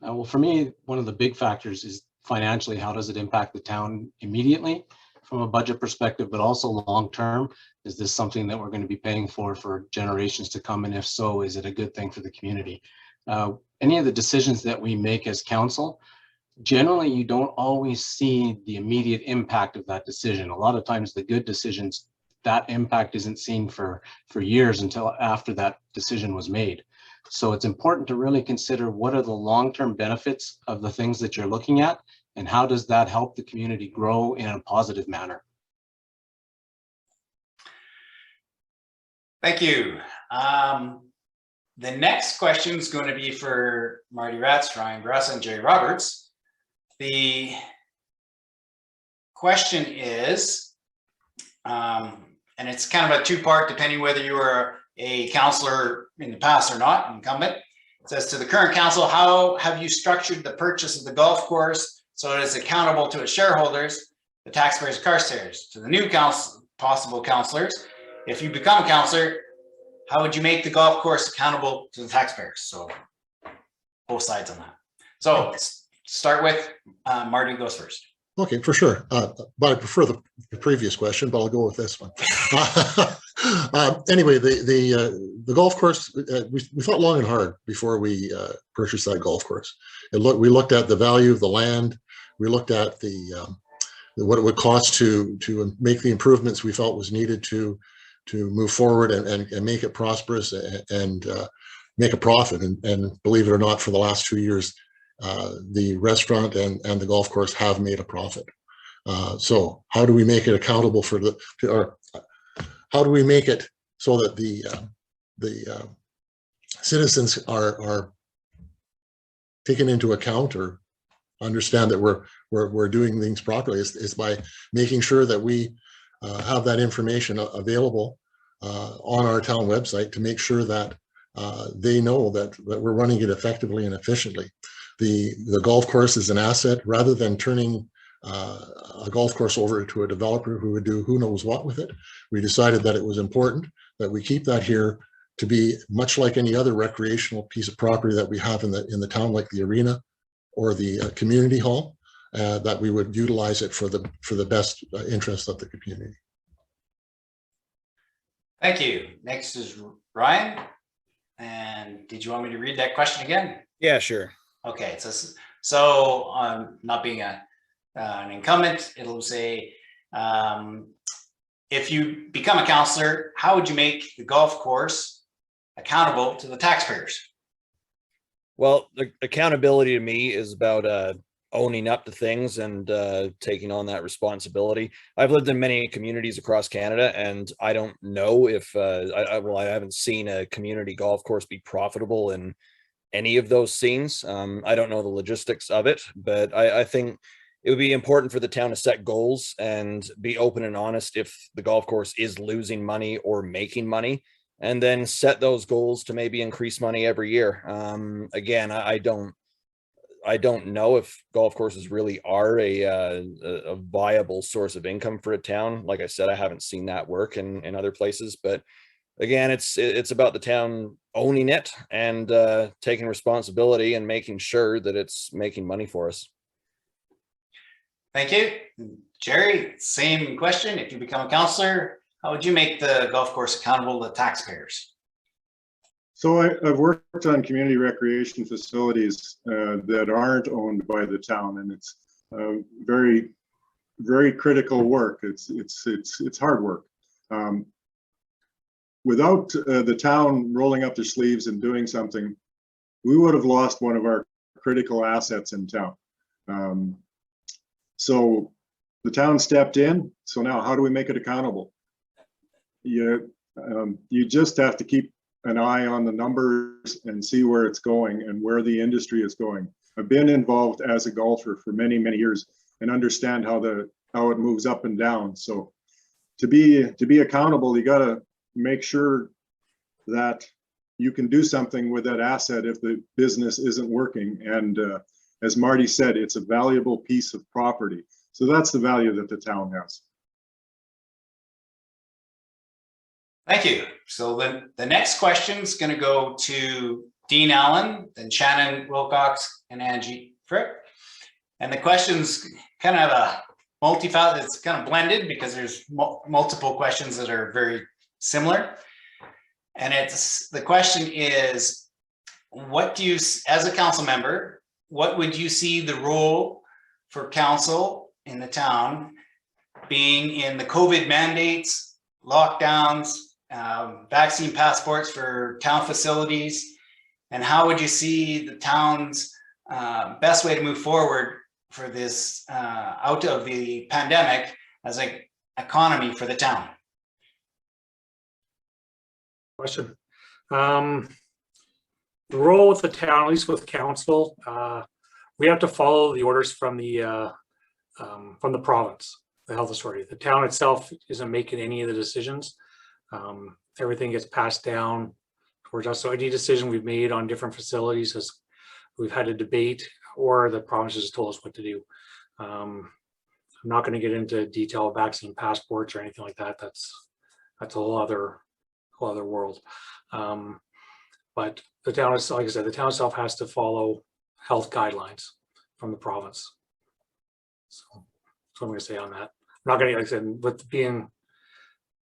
Well, for me, one of the big factors is financially, how does it impact the town immediately from a budget perspective, but also long-term? Is this something that we're going to be paying for generations to come? And if so, is it a good thing for the community? Any of the decisions that we make as council, generally, you don't always see the immediate impact of that decision. A lot of times the good decisions, that impact isn't seen for years until after that decision was made. So it's important to really consider what are the long-term benefits of the things that you're looking at, and how does that help the community grow in a positive manner? Thank you. The next question is going to be for Marty Ratz, Ryan Bressa, and Jerry Roberts. The question is, and it's kind of a two-part depending whether you were a councillor in the past or not, incumbent. It says, to the current council, how have you structured the purchase of the golf course so it is accountable to its shareholders, the taxpayers of Carstairs? To the new possible councillors, if you become a councillor, how would you make the golf course accountable to the taxpayers? So both sides on that. So let's start with Marty goes first. Okay, for sure. But I prefer the previous question, but I'll go with this one. Anyway, the golf course, we thought long and hard before we purchased that golf course. We looked at the value of the land. We looked at what it would cost to make the improvements we felt was needed to move forward and make it prosperous and make a profit. And believe it or not, for the last 2 years, the restaurant and the golf course have made a profit. So how do we make it accountable or how do we make it so that the citizens are taken into account or understand that we're doing things properly? Is by making sure that we have that information available on our town website to make sure that they know that we're running it effectively and efficiently. The golf course is an asset. Rather than turning a golf course over to a developer who would do who knows what with it, we decided that it was important that we keep that here to be much like any other recreational piece of property that we have in the town, like the arena or the community hall, that we would utilize it for the best interest of the community. Thank you. Next is Ryan. And did you want me to read that question again? Yeah, sure. Okay, so not being an incumbent, it'll say, if you become a councillor, how would you make the golf course accountable to the taxpayers? Well, the accountability to me is about owning up to things and taking on that responsibility. I've lived in many communities across Canada, and I don't know if I haven't seen a community golf course be profitable in any of those scenes. I don't know the logistics of it, but I think it would be important for the town to set goals and be open and honest if the golf course is losing money or making money, and then set those goals to maybe increase money every year. Again, I don't know if golf courses really are a viable source of income for a town. Like I said, I haven't seen that work in other places, but again, it's about the town owning it and taking responsibility and making sure that it's making money for us. Thank you. Jerry, same question. If you become a counselor, how would you make the golf course accountable to taxpayers? So I've worked on community recreation facilities that aren't owned by the town, and it's very, very critical work. It's hard work. Without the town rolling up their sleeves and doing something, we would have lost one of our critical assets in town. So the town stepped in. So now how do we make it accountable? You just have to keep an eye on the numbers and see where it's going and where the industry is going. I've been involved as a golfer for many, many years and understand how it moves up and down. So to be accountable, you got to make sure that you can do something with that asset if the business isn't working. And as Marty said, it's a valuable piece of property. So that's the value that the town has. Thank you. So the next question is going to go to Dean Allen, then Shannon Wilcox and Angie Frick. And the question's kind of a multifaceted, it's kind of blended because there's multiple questions that are very similar. And the question is, what do you, as a council member, what would you see the role for council in the town being in the COVID mandates, lockdowns, vaccine passports for town facilities, and how would you see the town's best way to move forward for this out of the pandemic as an economy for the town? Question. The role with the town, at least with council, we have to follow the orders from the province, the health authority. The town itself isn't making any of the decisions. Everything gets passed down towards us. So any decision we've made on different facilities as we've had a debate, or the province has told us what to do. I'm not going to get into detail of vaccine passports or anything like that. That's a whole other world. But the town is, like I said, the town itself has to follow health guidelines from the province. So that's what I'm going to say on that. I'm not going to, like I said, with being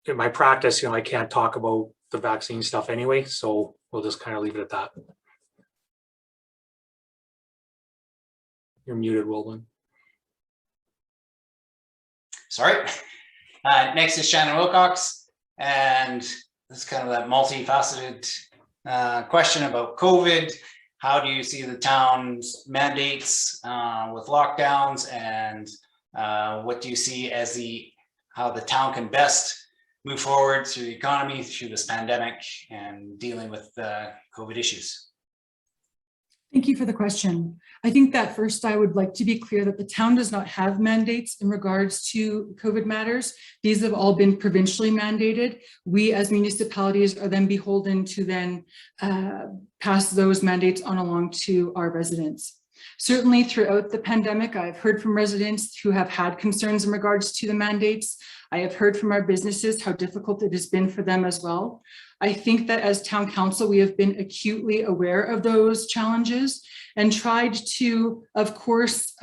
in my practice, I can't talk about the vaccine stuff anyway, so we'll just kind of leave it at that. You're muted, Wilden. Sorry. Next is Shannon Wilcox, and this is kind of that multifaceted question about COVID. How do you see the town's mandates with lockdowns, and what do you see as how the town can best move forward through the economy, through this pandemic, and dealing with the COVID issues? Thank you for the question. I think that first I would like to be clear that the town does not have mandates in regards to COVID matters. These have all been provincially mandated. We as municipalities are then beholden to then pass those mandates on along to our residents. Certainly throughout the pandemic, I've heard from residents who have had concerns in regards to the mandates. I have heard from our businesses how difficult it has been for them as well. I think that as town council, we have been acutely aware of those challenges and tried to, of course,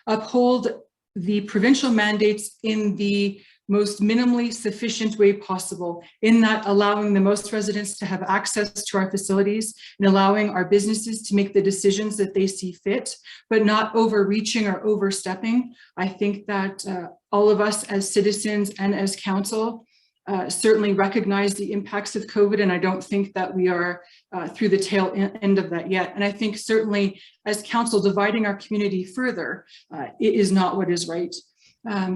uphold the provincial mandates in the most minimally sufficient way possible, in that allowing the most residents to have access to our facilities and allowing our businesses to make the decisions that they see fit, but not overreaching or overstepping. I think that all of us as citizens and as council certainly recognize the impacts of COVID, and I don't think that we are through the tail end of that yet. And I think certainly as council, dividing our community further it is not what is right.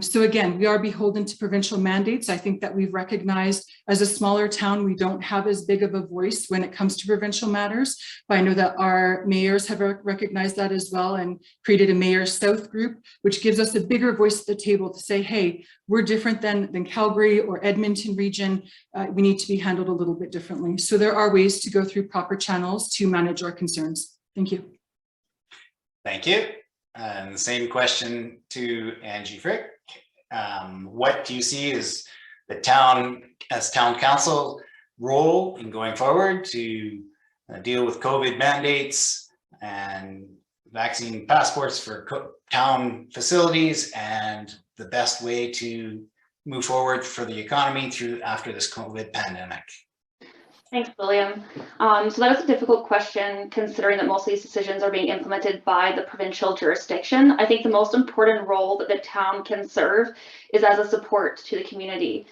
So again, we are beholden to provincial mandates. I think that we've recognized as a smaller town, we don't have as big of a voice when it comes to provincial matters, but I know that our mayors have recognized that as well and created a Mayor's South group, which gives us a bigger voice at the table to say, hey, we're different than Calgary or Edmonton region. We need to be handled a little bit differently. So there are ways to go through proper channels to manage our concerns. Thank you. Thank you. And the same question to Angie Frick. What do you see as the town, as town council, role in going forward to deal with COVID mandates and vaccine passports for town facilities and the best way to move forward for the economy through after this COVID pandemic. Thanks, William. So that is a difficult question, considering that most of these decisions are being implemented by the provincial jurisdiction. I think the most important role that the town can serve is as a support to the community.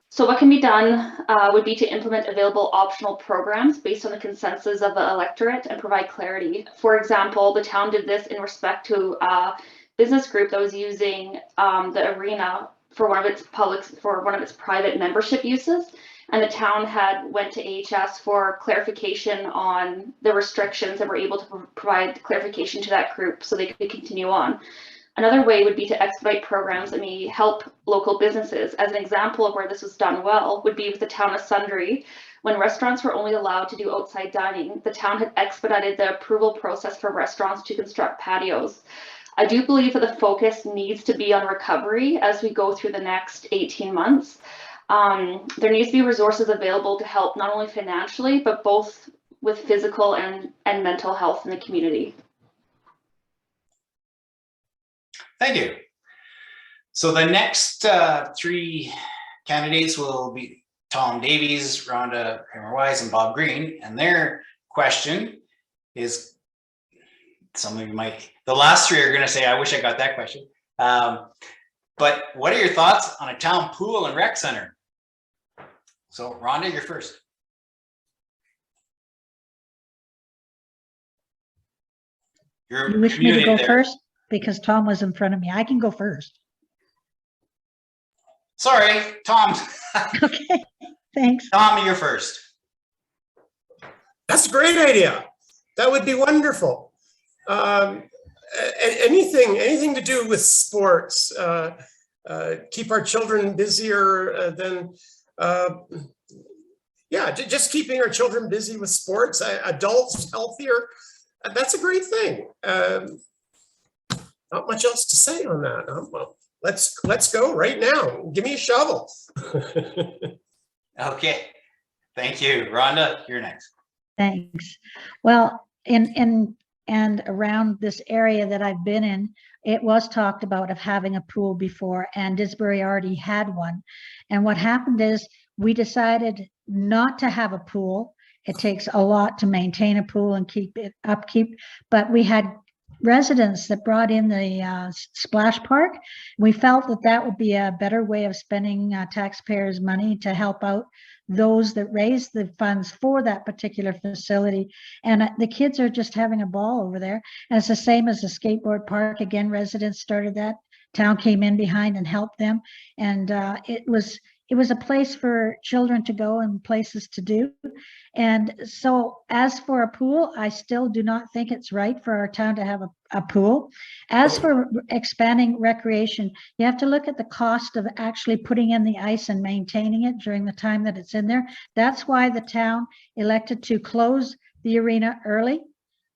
So what can be done would be to implement available optional programs based on the consensus of the electorate and provide clarity. For example, the town did this in respect to a business group that was using the arena for one of its private membership uses. And the town had went to AHS for clarification on the restrictions and were able to provide clarification to that group so they could continue on. Another way would be to expedite programs that may help local businesses. As an example of where this was done well would be with the town of Sundre. When restaurants were only allowed to do outside dining, the town had expedited the approval process for restaurants to construct patios. I do believe that the focus needs to be on recovery as we go through the next 18 months. There needs to be resources available to help not only financially, but both with physical and mental health in the community. Thank you. So the next three candidates will be Tom Davies, Rhonda Kramer-Wise, and Bob Green. And their question is, some of you might, the last three are going to say, I wish I got that question. But what are your thoughts on a town pool and rec center? So Rhonda, you're first. You wish me to go first? Because Tom was in front of me. I can go first. Sorry, Tom. Okay, thanks. Tom, you're first. That's a great idea. That would be wonderful. Anything to do with sports, keep our children busier than, yeah, just keeping our children busy with sports, adults healthier. That's a great thing. Not much else to say on that. Well, let's go right now. Give me a shovel. Okay, thank you. Rhonda, you're next. Thanks. Well, in and around this area that I've been in, it was talked about of having a pool before, and Disbury already had one. And what happened is we decided not to have a pool. It takes a lot to maintain a pool and keep it upkeep, but we had residents that brought in the splash park. We felt that that would be a better way of spending taxpayers' money to help out those that raise the funds for that particular facility. And the kids are just having a ball over there. And it's the same as the skateboard park. Again, residents started that. Town came in behind and helped them. And it was a place for children to go and places to do. And so as for a pool, I still do not think it's right for our town to have a pool. As for expanding recreation, you have to look at the cost of actually putting in the ice and maintaining it during the time that it's in there. That's why the town elected to close the arena early,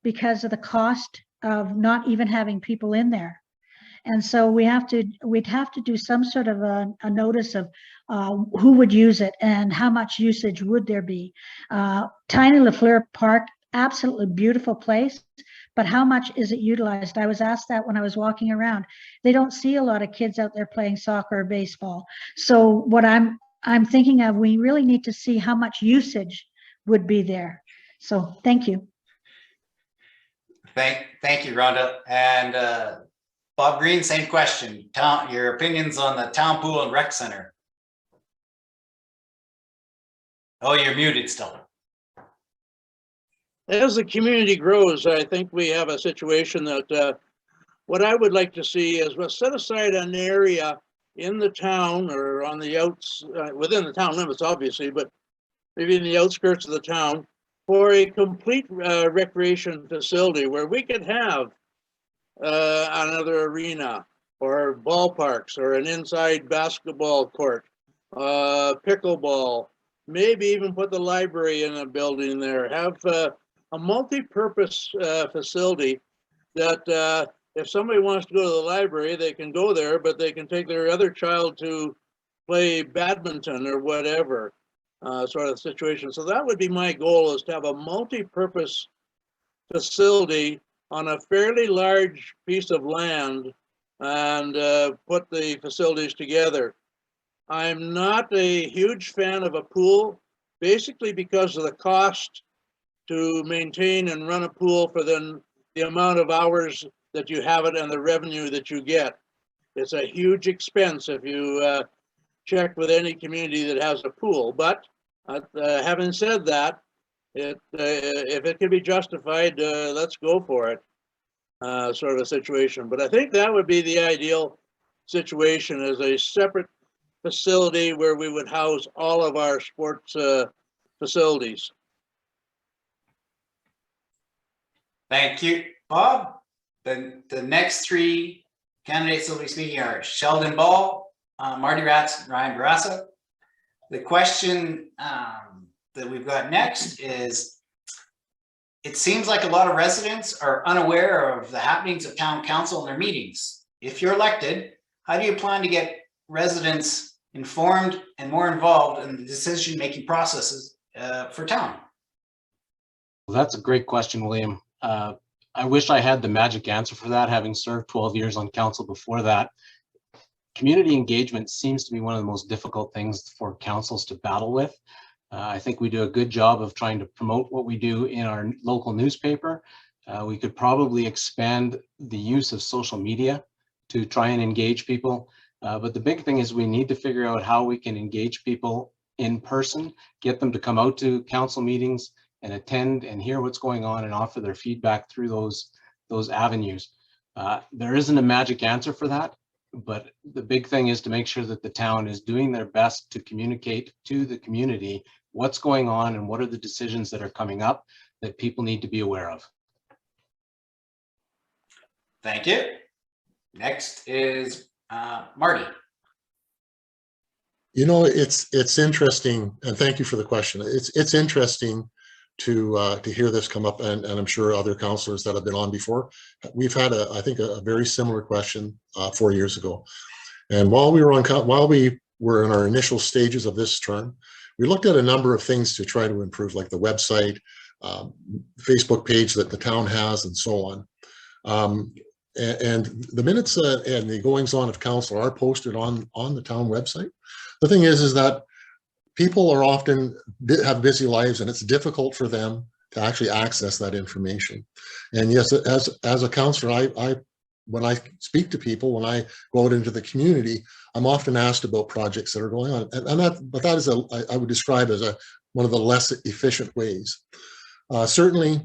because of the cost of not even having people in there. And so we'd have to do some sort of a notice of who would use it and how much usage would there be. Tiny Lafleur Park, absolutely beautiful place, but how much is it utilized? I was asked that when I was walking around. They don't see a lot of kids out there playing soccer or baseball. So what I'm thinking of, we really need to see how much usage would be there. So thank you. Thank you, Rhonda. And Bob Green, same question. Your opinions on the town pool and rec center. Oh, you're muted still. As the community grows, I think we have a situation that what I would like to see is we'll set aside an area in the town or on the outs, within the town limits, obviously, but maybe in the outskirts of the town for a complete recreation facility where we could have another arena or ballparks or an inside basketball court, pickleball, maybe even put the library in a building there, have a multi-purpose facility that if somebody wants to go to the library, they can go there, but they can take their other child to play badminton or whatever. sort of situation. So that would be my goal, is to have a multi-purpose facility on a fairly large piece of land and put the facilities together. I'm not a huge fan of a pool, basically because of the cost to maintain and run a pool for the amount of hours that you have it and the revenue that you get. It's a huge expense if you check with any community that has a pool. But having said that, if it can be justified, let's go for it, sort of a situation. But I think that would be the ideal situation, as a separate facility where we would house all of our sports facilities. Thank you, Bob. The next three candidates that will be speaking are Sheldon Ball, Marty Ratz, and Ryan Barassa. The question that we've got next is, it seems like a lot of residents are unaware of the happenings of town council and their meetings. If you're elected, how do you plan to get residents informed and more involved in the decision-making processes for town? Well, that's a great question, William. I wish I had the magic answer for that, having served 12 years on council before that. Community engagement seems to be one of the most difficult things for councils to battle with. I think we do a good job of trying to promote what we do in our local newspaper. We could probably expand the use of social media to try and engage people. But the big thing is we need to figure out how we can engage people in person, get them to come out to council meetings and attend and hear what's going on and offer their feedback through those avenues. There isn't a magic answer for that, but the big thing is to make sure that the town is doing their best to communicate to the community what's going on and what are the decisions that are coming up that people need to be aware of. Thank you. Next is Marty. You know, it's interesting, and thank you for the question. It's interesting to hear this come up, and I'm sure other councillors that have been on before. We've had I think a very similar question 4 years ago, and while we were in our initial stages of this term, we looked at a number of things to try to improve, like the website, Facebook page that the town has, and so on. And the minutes and the goings on of council are posted on the town website. The thing is that people are often have busy lives, and it's difficult for them to actually access that information. And yes, as a councillor, when I speak to people, when I go out into the community, I'm often asked about projects that are going on, but that is I would describe as one of the less efficient ways. Certainly,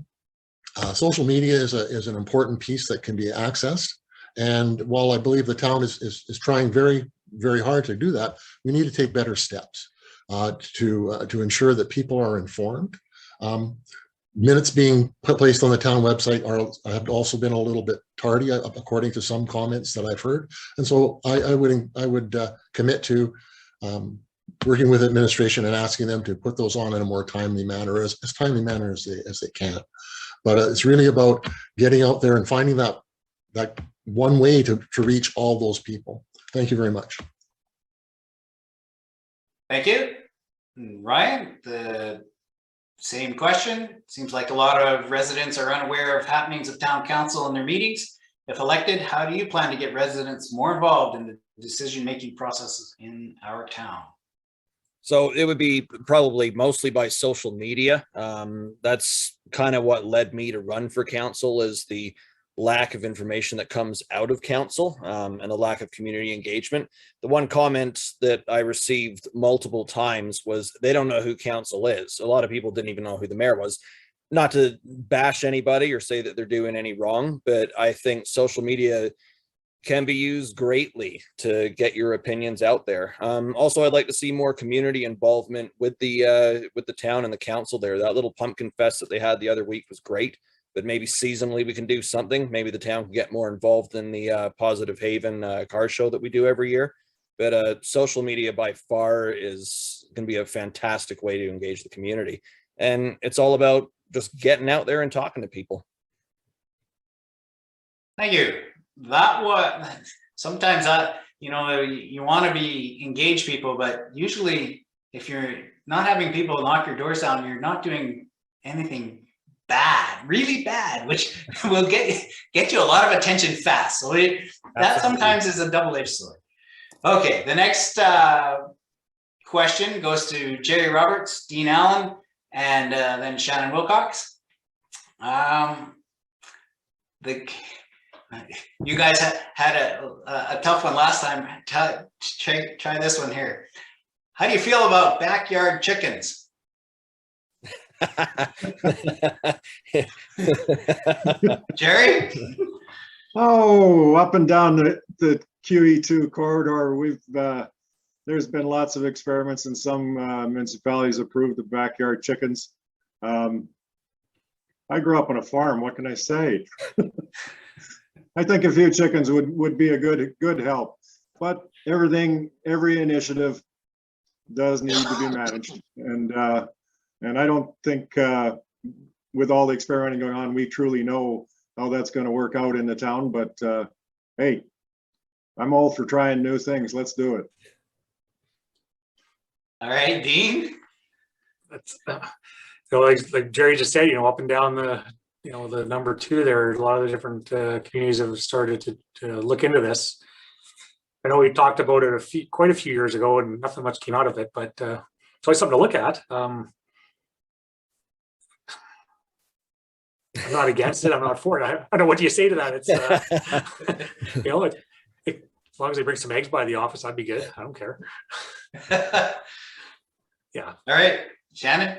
social media is an important piece that can be accessed. And while I believe the town is trying very, very hard to do that, we need to take better steps to ensure that people are informed. Minutes being placed on the town website have also been a little bit tardy, according to some comments that I've heard. And so I would commit to working with administration and asking them to put those on in a more timely manner, as timely manner as they can. But it's really about getting out there and finding that one way to reach all those people. Thank you very much. Thank you. Ryan, the same question. Seems like a lot of residents are unaware of happenings of town council and their meetings. If elected, how do you plan to get residents more involved in the decision-making processes in our town? So it would be probably mostly by social media. That's kind of what led me to run for council, is the lack of information that comes out of council and the lack of community engagement. The one comment that I received multiple times was they don't know who council is. A lot of people didn't even know who the mayor was. Not to bash anybody or say that they're doing any wrong, but I think social media can be used greatly to get your opinions out there. Also, I'd like to see more community involvement with the town and the council there. That little pumpkin fest that they had the other week was great, but maybe seasonally we can do something. Maybe the town can get more involved in the Positive Haven car show that we do every year. But social media by far is going to be a fantastic way to engage the community. And it's all about just getting out there and talking to people. Thank you. That was sometimes you want to be engage people, but usually if you're not having people knock your doors down, you're not doing anything bad, really bad, which will get you a lot of attention fast. So that sometimes is a double-edged sword. Okay, the next question goes to Jerry Roberts, Dean Allen, and then Shannon Wilcox. You guys had a tough one last time. Try this one here. How do you feel about backyard chickens? Jerry? Oh, up and down the QE2 corridor, there's been lots of experiments, and some municipalities approved the backyard chickens. I grew up on a farm. What can I say? I think a few chickens would be a good help, but every initiative does need to be managed, and I don't think with all the experimenting going on, we truly know how that's going to work out in the town. But hey, I'm all for trying new things. Let's do it. All right, Dean. That's like Jerry just said, up and down the the number 2 there, a lot of the different communities have started to look into this. I know we talked about it quite a few years ago, and nothing much came out of it, but it's always something to look at. I'm not against it. I'm not for it. I don't know what do you say to that. It's as long as they bring some eggs by the office, I'd be good. I don't care. Yeah. All right, Shannon.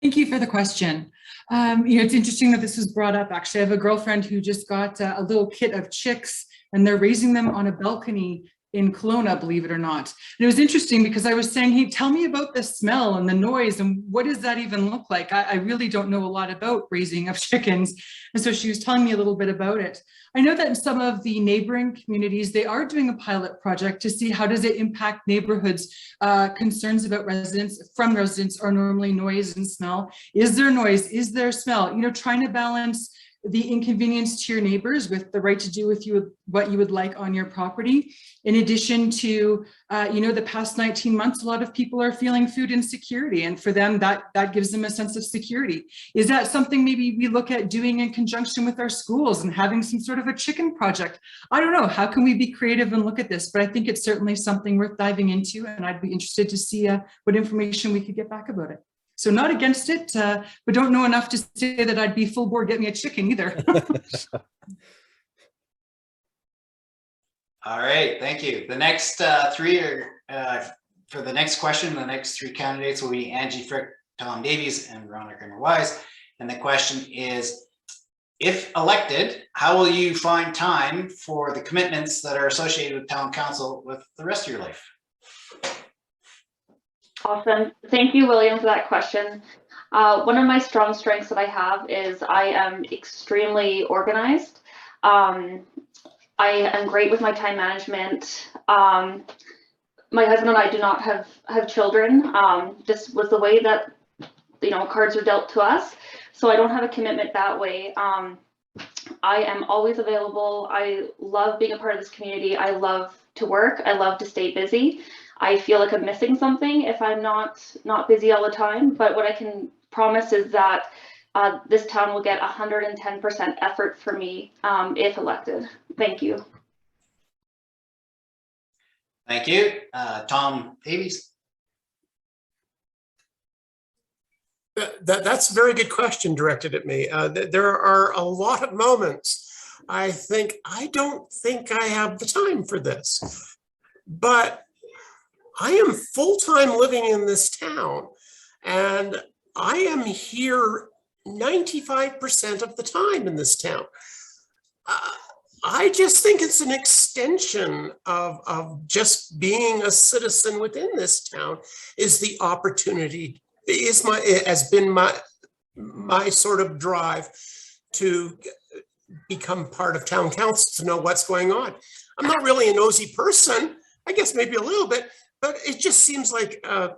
Thank you for the question. It's interesting that this was brought up. Actually, I have a girlfriend who just got a little kit of chicks, and they're raising them on a balcony in Kelowna, believe it or not. And it was interesting because I was saying, hey, tell me about the smell and the noise and what does that even look like? I really don't know a lot about raising of chickens. And so she was telling me a little bit about it. I know that in some of the neighboring communities, they are doing a pilot project to see how does it impact neighborhoods. Concerns about residents are normally noise and smell. Is there noise? Is there smell? Trying to balance the inconvenience to your neighbors with the right to do with what you would like on your property. In addition to, the past 19 months, a lot of people are feeling food insecurity, and for them, that gives them a sense of security. Is that something maybe we look at doing in conjunction with our schools and having some sort of a chicken project? I don't know. How can we be creative and look at this? But I think it's certainly something worth diving into, and I'd be interested to see what information we could get back about it. So not against it, but don't know enough to say that I'd be full board get me a chicken either. All right, thank you. The next 3 are, for the next question, the next 3 candidates will be Angie Frick, Tom Davies, and Veronica Wise. And the question is, if elected, how will you find time for the commitments that are associated with town council with the rest of your life? Awesome. Thank you, William, for that question. One of my strong strengths that I have is I am extremely organized. I am great with my time management. My husband and I do not have children. Just with the way that cards are dealt to us, so I don't have a commitment that way. I am always available. I love being a part of this community. I love to work. I love to stay busy. I feel like I'm missing something if I'm not busy all the time. But what I can promise is that this town will get 110% effort for me if elected. Thank you. Thank you. Tom Davies. That's a very good question directed at me. There are a lot of moments I think, I don't think I have the time for this, but I am full-time living in this town, and I am here 95% of the time in this town. I just think it's an extension of just being a citizen within this town is the opportunity, has been my sort of drive to become part of town council, to know what's going on. I'm not really a nosy person, I guess maybe a little bit, but it just seems like an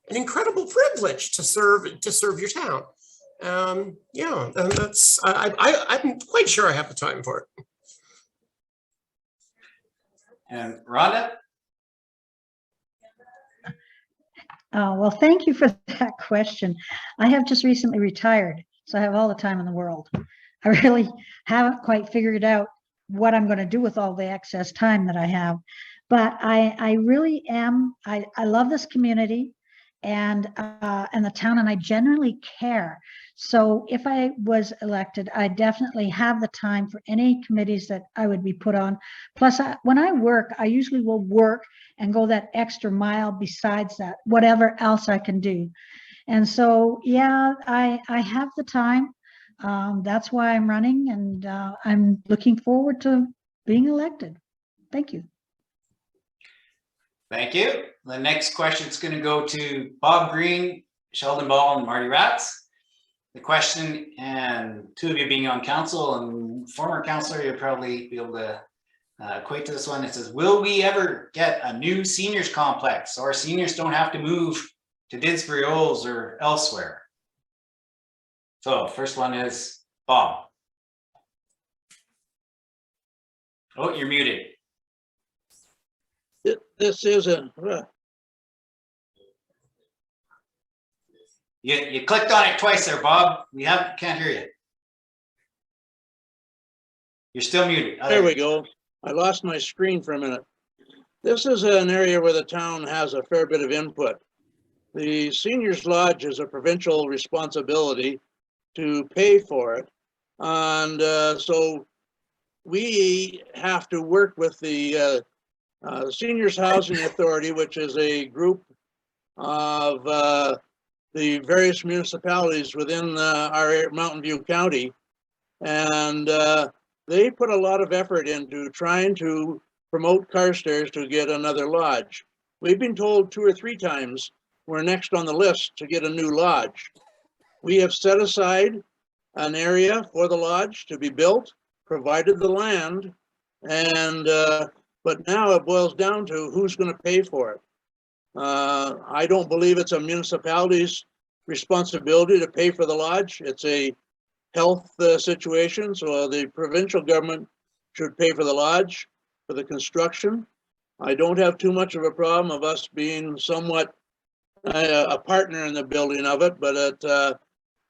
incredible privilege to serve your town. Yeah, and that's I'm quite sure I have the time for it. And Rhonda? Well, thank you for that question. I have just recently retired, so I have all the time in the world. I really haven't quite figured out what I'm going to do with all the excess time that I have. But I really am, I love this community and the town, and I genuinely care. So if I was elected, I definitely have the time for any committees that I would be put on. Plus, when I work, I usually will work and go that extra mile besides that, whatever else I can do. And so, yeah, I have the time. That's why I'm running, and I'm looking forward to being elected. Thank you. Thank you. The next question is going to go to Bob Green, Sheldon Ball, and Marty Ratz. The question, and two of you being on council and former councilor, you'll probably be able to equate to this one. It says, will we ever get a new seniors complex, or seniors don't have to move to Didsbury Olds or elsewhere? So first one is Bob. Oh, you're muted. This is a, You clicked on it twice there, Bob. We can't hear you. You're still muted. there we go. I lost my screen for a minute. This is an area where the town has a fair bit of input. The Seniors Lodge is a provincial responsibility to pay for it. And so we have to work with the Seniors Housing Authority, which is a group of the various municipalities within our Mountain View County. And they put a lot of effort into trying to promote Carstairs to get another lodge. We've been told 2 or 3 times we're next on the list to get a new lodge. We have set aside an area for the lodge to be built, provided the land, and but now it boils down to who's going to pay for it. I don't believe it's a municipality's responsibility to pay for the lodge. It's a health situation, so the provincial government should pay for the lodge, for the construction. I don't have too much of a problem of us being somewhat a partner in the building of it, but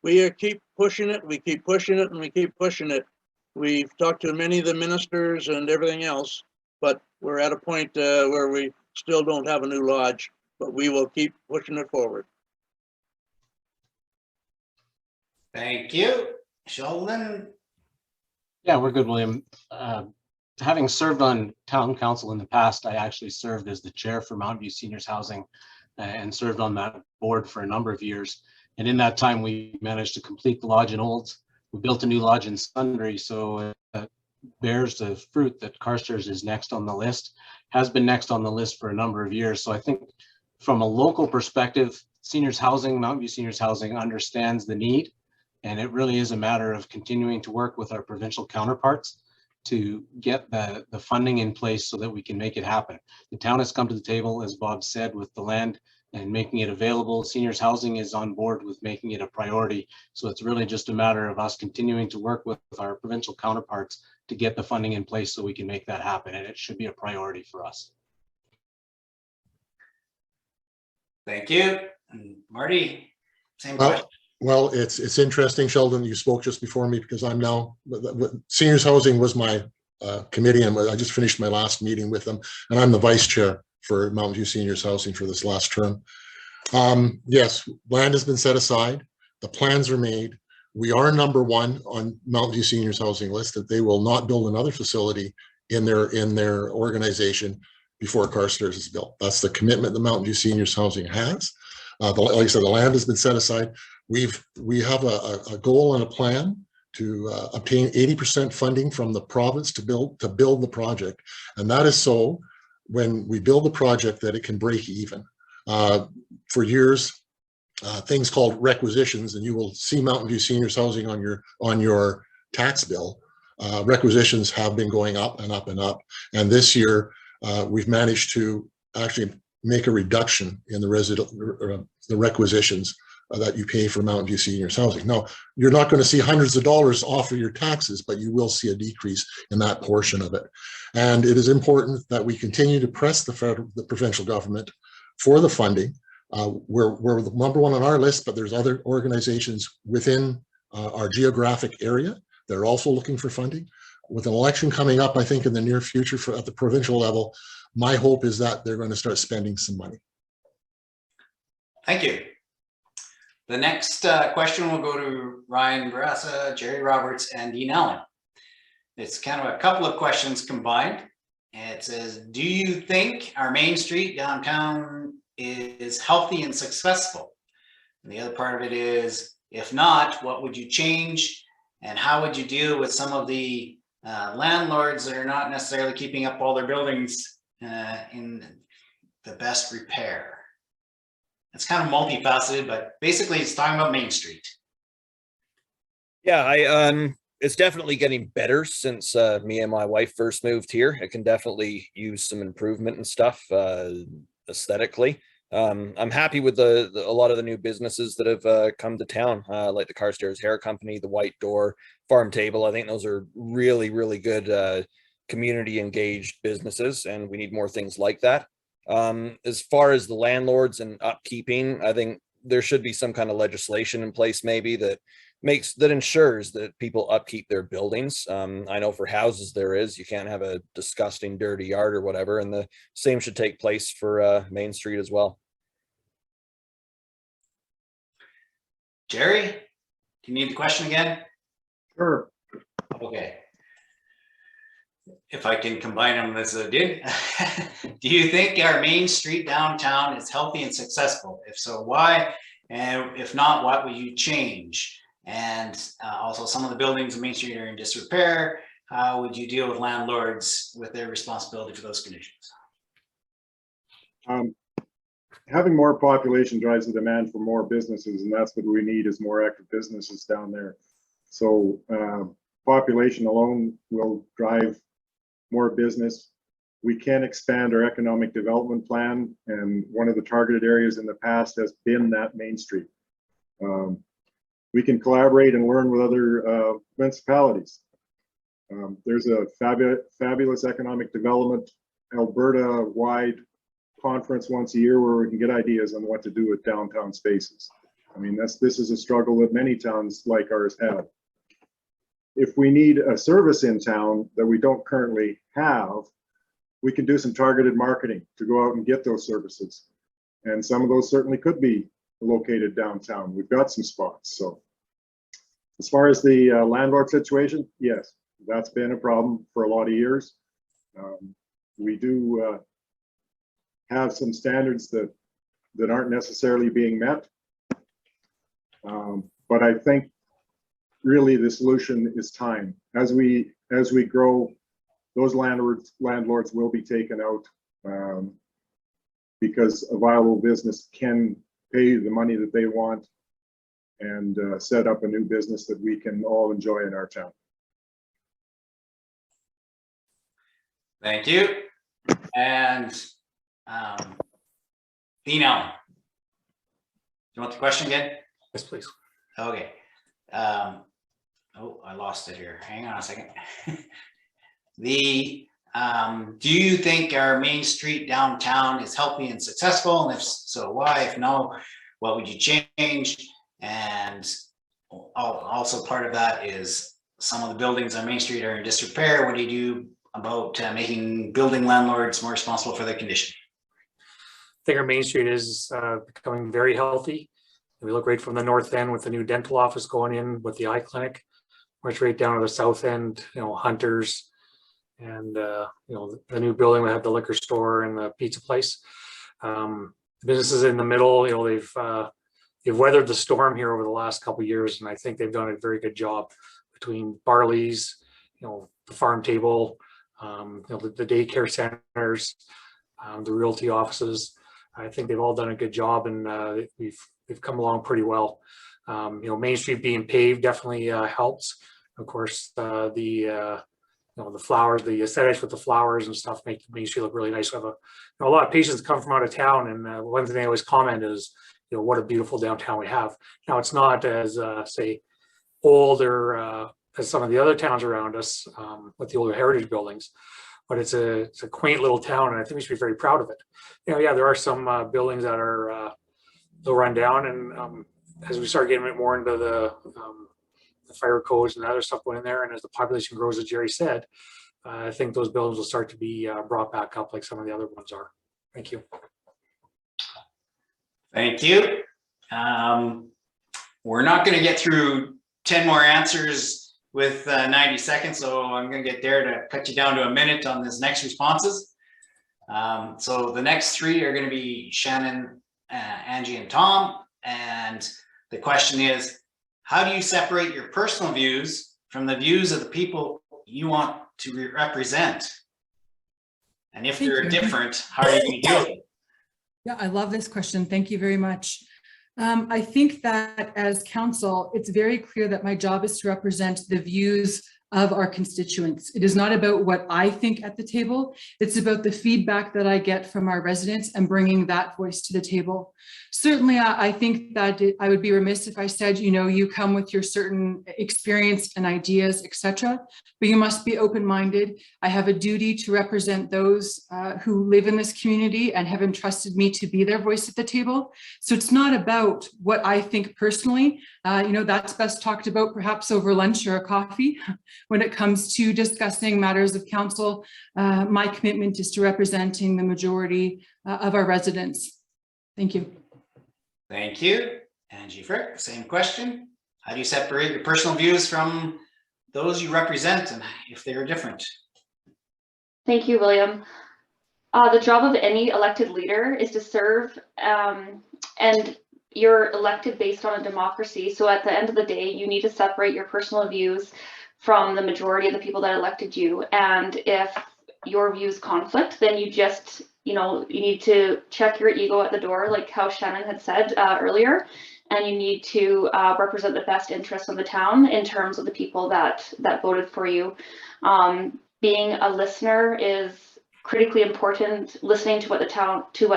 we keep pushing it, we keep pushing it, and we keep pushing it. We've talked to many of the ministers and everything else, but we're at a point where we still don't have a new lodge, but we will keep pushing it forward. Thank you. Sheldon? Yeah, we're good, William. Having served on town council in the past, I actually served as the chair for Mountain View Seniors Housing and served on that board for a number of years. And in that time, we managed to complete the lodge in Olds. We built a new lodge in Sundre, so it bears the fruit that Carstairs is next on the list, has been next on the list for a number of years. So I think from a local perspective, seniors housing, Mountain View Seniors Housing understands the need. And it really is a matter of continuing to work with our provincial counterparts to get the funding in place so that we can make it happen. The town has come to the table, as Bob said, with the land and making it available. Seniors housing is on board with making it a priority. So it's really just a matter of us continuing to work with our provincial counterparts to get the funding in place so we can make that happen. And it should be a priority for us. Thank you. And Marty, same question. Well, it's interesting, Sheldon, you spoke just before me because I'm now, seniors housing was my committee, and I just finished my last meeting with them, and I'm the vice chair for Mountain View Seniors Housing for this last term. Yes, land has been set aside. The plans are made. We are #1 on Mountain View Seniors Housing list, that they will not build another facility in their organization before Carstairs is built. That's the commitment the Mountain View Seniors Housing has. Like I said, the land has been set aside. We have a goal and a plan to obtain 80% funding from the province to build the project, and that is so when we build the project that it can break even. For years, things called requisitions, and you will see Mountain View Seniors Housing on your tax bill. Requisitions have been going up and up and up, and this year we've managed to actually make a reduction in the requisitions that you pay for Mountain View Seniors Housing. Now, you're not going to see hundreds of dollars off of your taxes, but you will see a decrease in that portion of it. And it is important that we continue to press the provincial government for the funding. We're the number one on our list, but there's other organizations within our geographic area that are also looking for funding. With an election coming up, I think in the near future at the provincial level, my hope is that they're going to start spending some money. Thank you. The next question will go to Ryan Barassa, Jerry Roberts, and Dean Allen. It's kind of a couple of questions combined. It says, do you think our Main Street downtown is healthy and successful? And the other part of it is, if not, what would you change? And how would you deal with some of the landlords that are not necessarily keeping up all their buildings in the best repair? It's kind of multifaceted, but basically it's talking about Main Street. Yeah, it's definitely getting better since me and my wife first moved here. It can definitely use some improvement and stuff aesthetically. I'm happy with a lot of the new businesses that have come to town, like the Carstairs Hair Company, the White Door, Farm Table. I think those are really, really good community engaged businesses, and we need more things like that. As far as the landlords and upkeeping, I think there should be some kind of legislation in place maybe that ensures that people upkeep their buildings. I know for houses there is, you can't have a disgusting dirty yard or whatever, and the same should take place for Main Street as well. Jerry, do you need the question again? Sure. Okay. If I can combine them as I did. Do you think our Main Street downtown is healthy and successful? If so, why? And if not, what will you change? And also, some of the buildings in Main Street are in disrepair. How would you deal with landlords with their responsibility for those conditions? Having more population drives the demand for more businesses, and that's what we need, is more active businesses down there. So population alone will drive more business. We can expand our economic development plan, and one of the targeted areas in the past has been that Main Street. We can collaborate and learn with other municipalities. There's a fabulous economic development Alberta-wide conference once a year where we can get ideas on what to do with downtown spaces. I mean, this is a struggle that many towns like ours have. If we need a service in town that we don't currently have, we can do some targeted marketing to go out and get those services. And some of those certainly could be located downtown. We've got some spots. So as far as the landlord situation, yes, that's been a problem for a lot of years. We do have some standards that aren't necessarily being met. But I think really the solution is time. As we grow, those landlords will be taken out because a viable business can pay the money that they want and set up a new business that we can all enjoy in our town. Thank you. And Dean Allen, do you want the question again? Yes, please. Okay. Oh, I lost it here. Hang on a second. Do you think our Main Street downtown is healthy and successful? And if so, why? If no, what would you change? And also part of that is some of the buildings on Main Street are in disrepair. What do you do about making building landlords more responsible for their condition? I think our Main Street is becoming very healthy. We look right from the north end with the new dental office going in with the eye clinic, which right down to the south end, Hunter's, and the new building will have the liquor store and the pizza place. The businesses in the middle, they've weathered the storm here over the last couple of years, and I think they've done a very good job between Barley's, the Farm Table, the daycare centers, the realty offices. I think they've all done a good job, and we've come along pretty well. Main Street being paved definitely helps. Of course, the flowers, the aesthetics with the flowers and stuff make Main Street look really nice. We have a lot of patients come from out of town, and one thing they always comment is, what a beautiful downtown we have. Now, it's not as say old or as some of the other towns around us with the older heritage buildings, but it's a quaint little town, and I think we should be very proud of it. Yeah, there are some buildings that are they'll run down. And as we start getting more into the fire codes and other stuff going in there, and as the population grows, as Jerry said, I think those buildings will start to be brought back up like some of the other ones are. Thank you. Thank you. We're not going to get through 10 more answers with 90 seconds, so I'm going to get there to cut you down to a minute on this next responses. So the next three are going to be Shannon, Angie, and Tom. And the question is, how do you separate your personal views from the views of the people you want to represent? And if they're different, how are you going to deal with it? Yeah, I love this question. Thank you very much. I think that as council, it's very clear that my job is to represent the views of our constituents. It is not about what I think at the table. It's about the feedback that I get from our residents and bringing that voice to the table. Certainly, I think that I would be remiss if I said, you know, you come with your certain experience and ideas, etc. But you must be open-minded. I have a duty to represent those who live in this community and have entrusted me to be their voice at the table. So it's not about what I think personally. You know, that's best talked about perhaps over lunch or a coffee. When it comes to discussing matters of council, my commitment is to representing the majority of our residents. Thank you. Thank you. Angie Frick, same question. How do you separate your personal views from those you represent, and if they are different? Thank you, William. The job of any elected leader is to serve, and you're elected based on a democracy. So at the end of the day, you need to separate your personal views from the majority of the people that elected you. And if your views conflict, then you just, you know, you need to check your ego at the door, like how Shannon had said earlier, and you need to represent the best interests of the town in terms of the people that voted for you. Being a listener is critically important, listening to what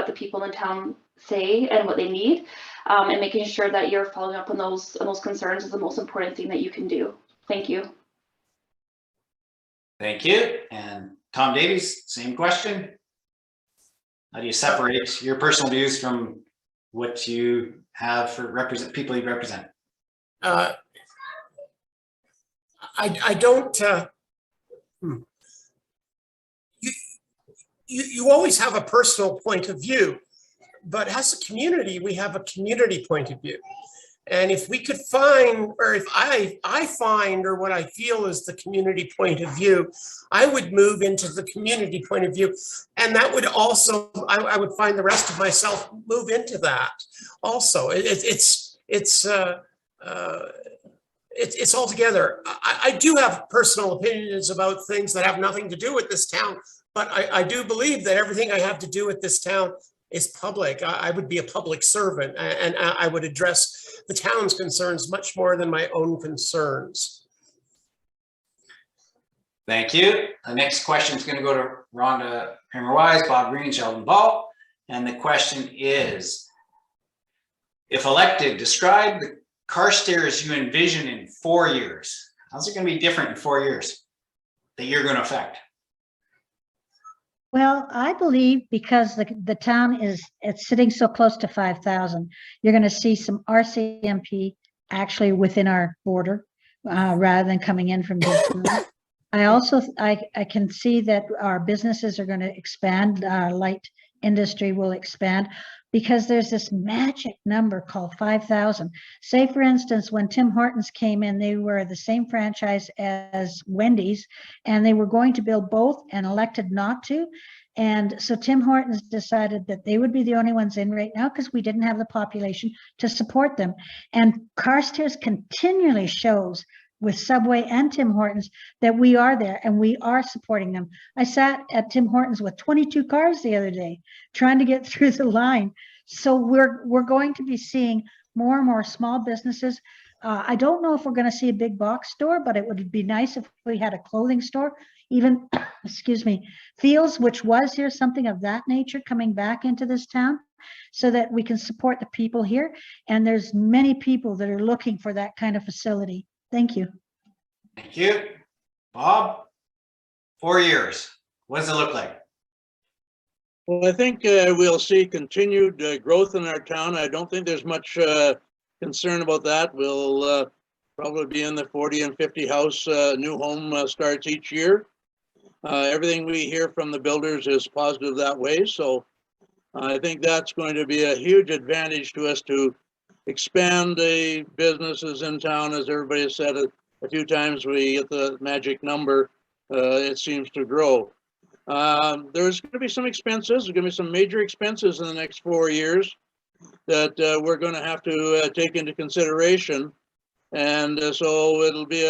the people in town say and what they need, and making sure that you're following up on those concerns is the most important thing that you can do. Thank you. Thank you. And Tom Davies, same question. How do you separate your personal views from what you have for people you represent? I don't. You always have a personal point of view, but as a community, we have a community point of view. And if we could find, or if I find, or what I feel is the community point of view, I would move into the community point of view. And that would also, I would find the rest of myself move into that also. It's all together. I do have personal opinions about things that have nothing to do with this town, but I do believe that everything I have to do with this town is public. I would be a public servant, and I would address the town's concerns much more than my own concerns. Thank you. The next question is going to go to Rhonda Kramer-Wise, Bob Green, Sheldon Ball. And the question is, if elected, describe the Carstairs you envision in 4 years. How's it going to be different in 4 years that you're going to affect? Well, I believe because the town it's sitting so close to 5,000, you're going to see some RCMP actually within our border rather than coming in from big town. I can see that our businesses are going to expand, light industry will expand because there's this magic number called 5,000. Say, for instance, when Tim Hortons came in, they were the same franchise as Wendy's, and they were going to build both and elected not to. And so Tim Hortons decided that they would be the only ones in right now because we didn't have the population to support them. And Carstairs continually shows with Subway and Tim Hortons that we are there and we are supporting them. I sat at Tim Hortons with 22 cars the other day trying to get through the line. So we're going to be seeing more and more small businesses. I don't know if we're going to see a big box store, but it would be nice if we had a clothing store, even, excuse me, Fields, which was here, something of that nature coming back into this town so that we can support the people here. And there's many people that are looking for that kind of facility. Thank you. Thank you. Bob, 4 years. What does it look like? Well, I think we'll see continued growth in our town. I don't think there's much concern about that. We'll probably be in the 40 and 50 house new home starts each year. Everything we hear from the builders is positive that way. So I think that's going to be a huge advantage to us to expand the businesses in town. As everybody has said a few times, we get the magic number, it seems to grow. There's going to be some expenses. There's going to be some major expenses in the next 4 years that we're going to have to take into consideration. And so it'll be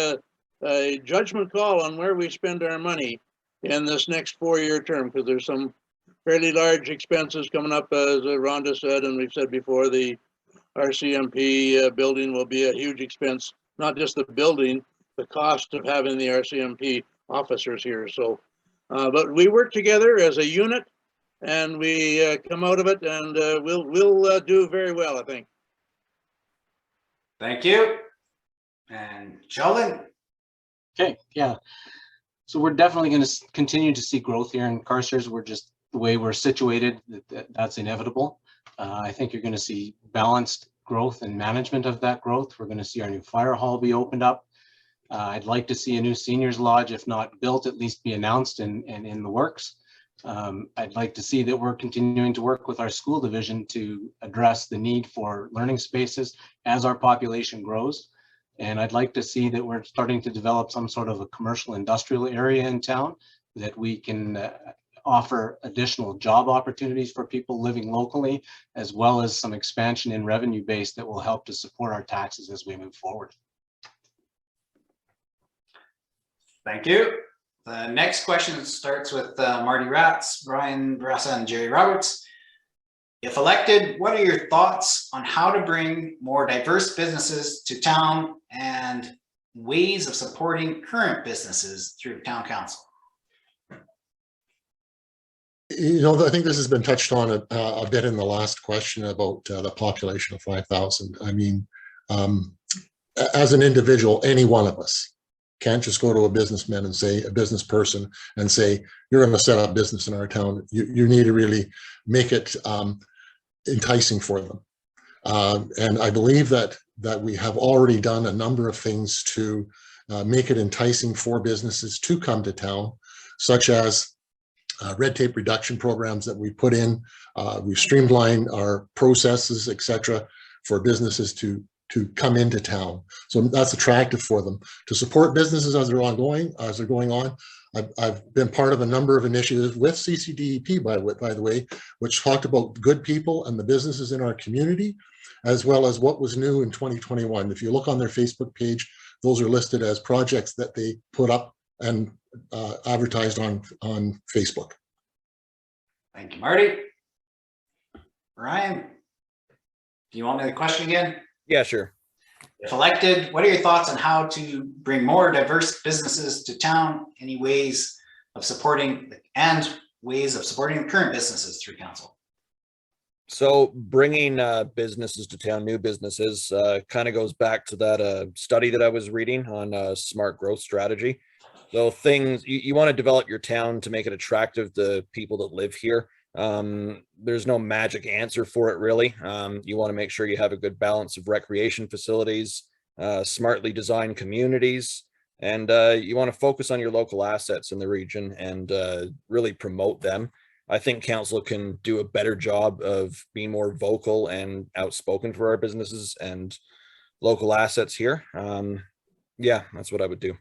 a judgment call on where we spend our money in this next 4-year term, because there's some fairly large expenses coming up, as Rhonda said, and we've said before, the RCMP building will be a huge expense, not just the building, the cost of having the RCMP officers here. So, but we work together as a unit, and we come out of it, and we'll do very well, I think. Thank you. And Sheldon? Okay, yeah. So we're definitely going to continue to see growth here in Carstairs. We're just the way we're situated, that's inevitable. I think you're going to see balanced growth and management of that growth. We're going to see our new fire hall be opened up. I'd like to see a new seniors lodge, if not built, at least be announced and in the works. I'd like to see that we're continuing to work with our school division to address the need for learning spaces as our population grows. And I'd like to see that we're starting to develop some sort of a commercial industrial area in town that we can offer additional job opportunities for people living locally, as well as some expansion in revenue base that will help to support our taxes as we move forward. Thank you. The next question starts with Marty Ratz, Brian Brassa, and Jerry Roberts. If elected, what are your thoughts on how to bring more diverse businesses to town and ways of supporting current businesses through town council? You know, I think this has been touched on a bit in the last question about the population of 5,000. I mean, as an individual, any one of us can't just go to a businessman and say, a business person, and say, you're going to set up business in our town. You need to really make it enticing for them. And I believe that we have already done a number of things to make it enticing for businesses to come to town, such as red tape reduction programs that we put in. We've streamlined our processes, etc., for businesses to come into town. So that's attractive for them. To support businesses as they're going on. I've been part of a number of initiatives with CCDEP, by the way, which talked about good people and the businesses in our community, as well as what was new in 2021. If you look on their Facebook page, those are listed as projects that they put up and advertised on Facebook. Thank you, Marty. Ryan, do you want me to question again? Yeah, sure. If elected, what are your thoughts on how to bring more diverse businesses to town? Any ways of supporting the current businesses through council? So bringing businesses to town, new businesses, kind of goes back to that study that I was reading on smart growth strategy. So things you want to develop your town to make it attractive to people that live here. There's no magic answer for it, really. You want to make sure you have a good balance of recreation facilities, smartly designed communities, and you want to focus on your local assets in the region and really promote them. I think council can do a better job of being more vocal and outspoken for our businesses and local assets here. Yeah, that's what I would do.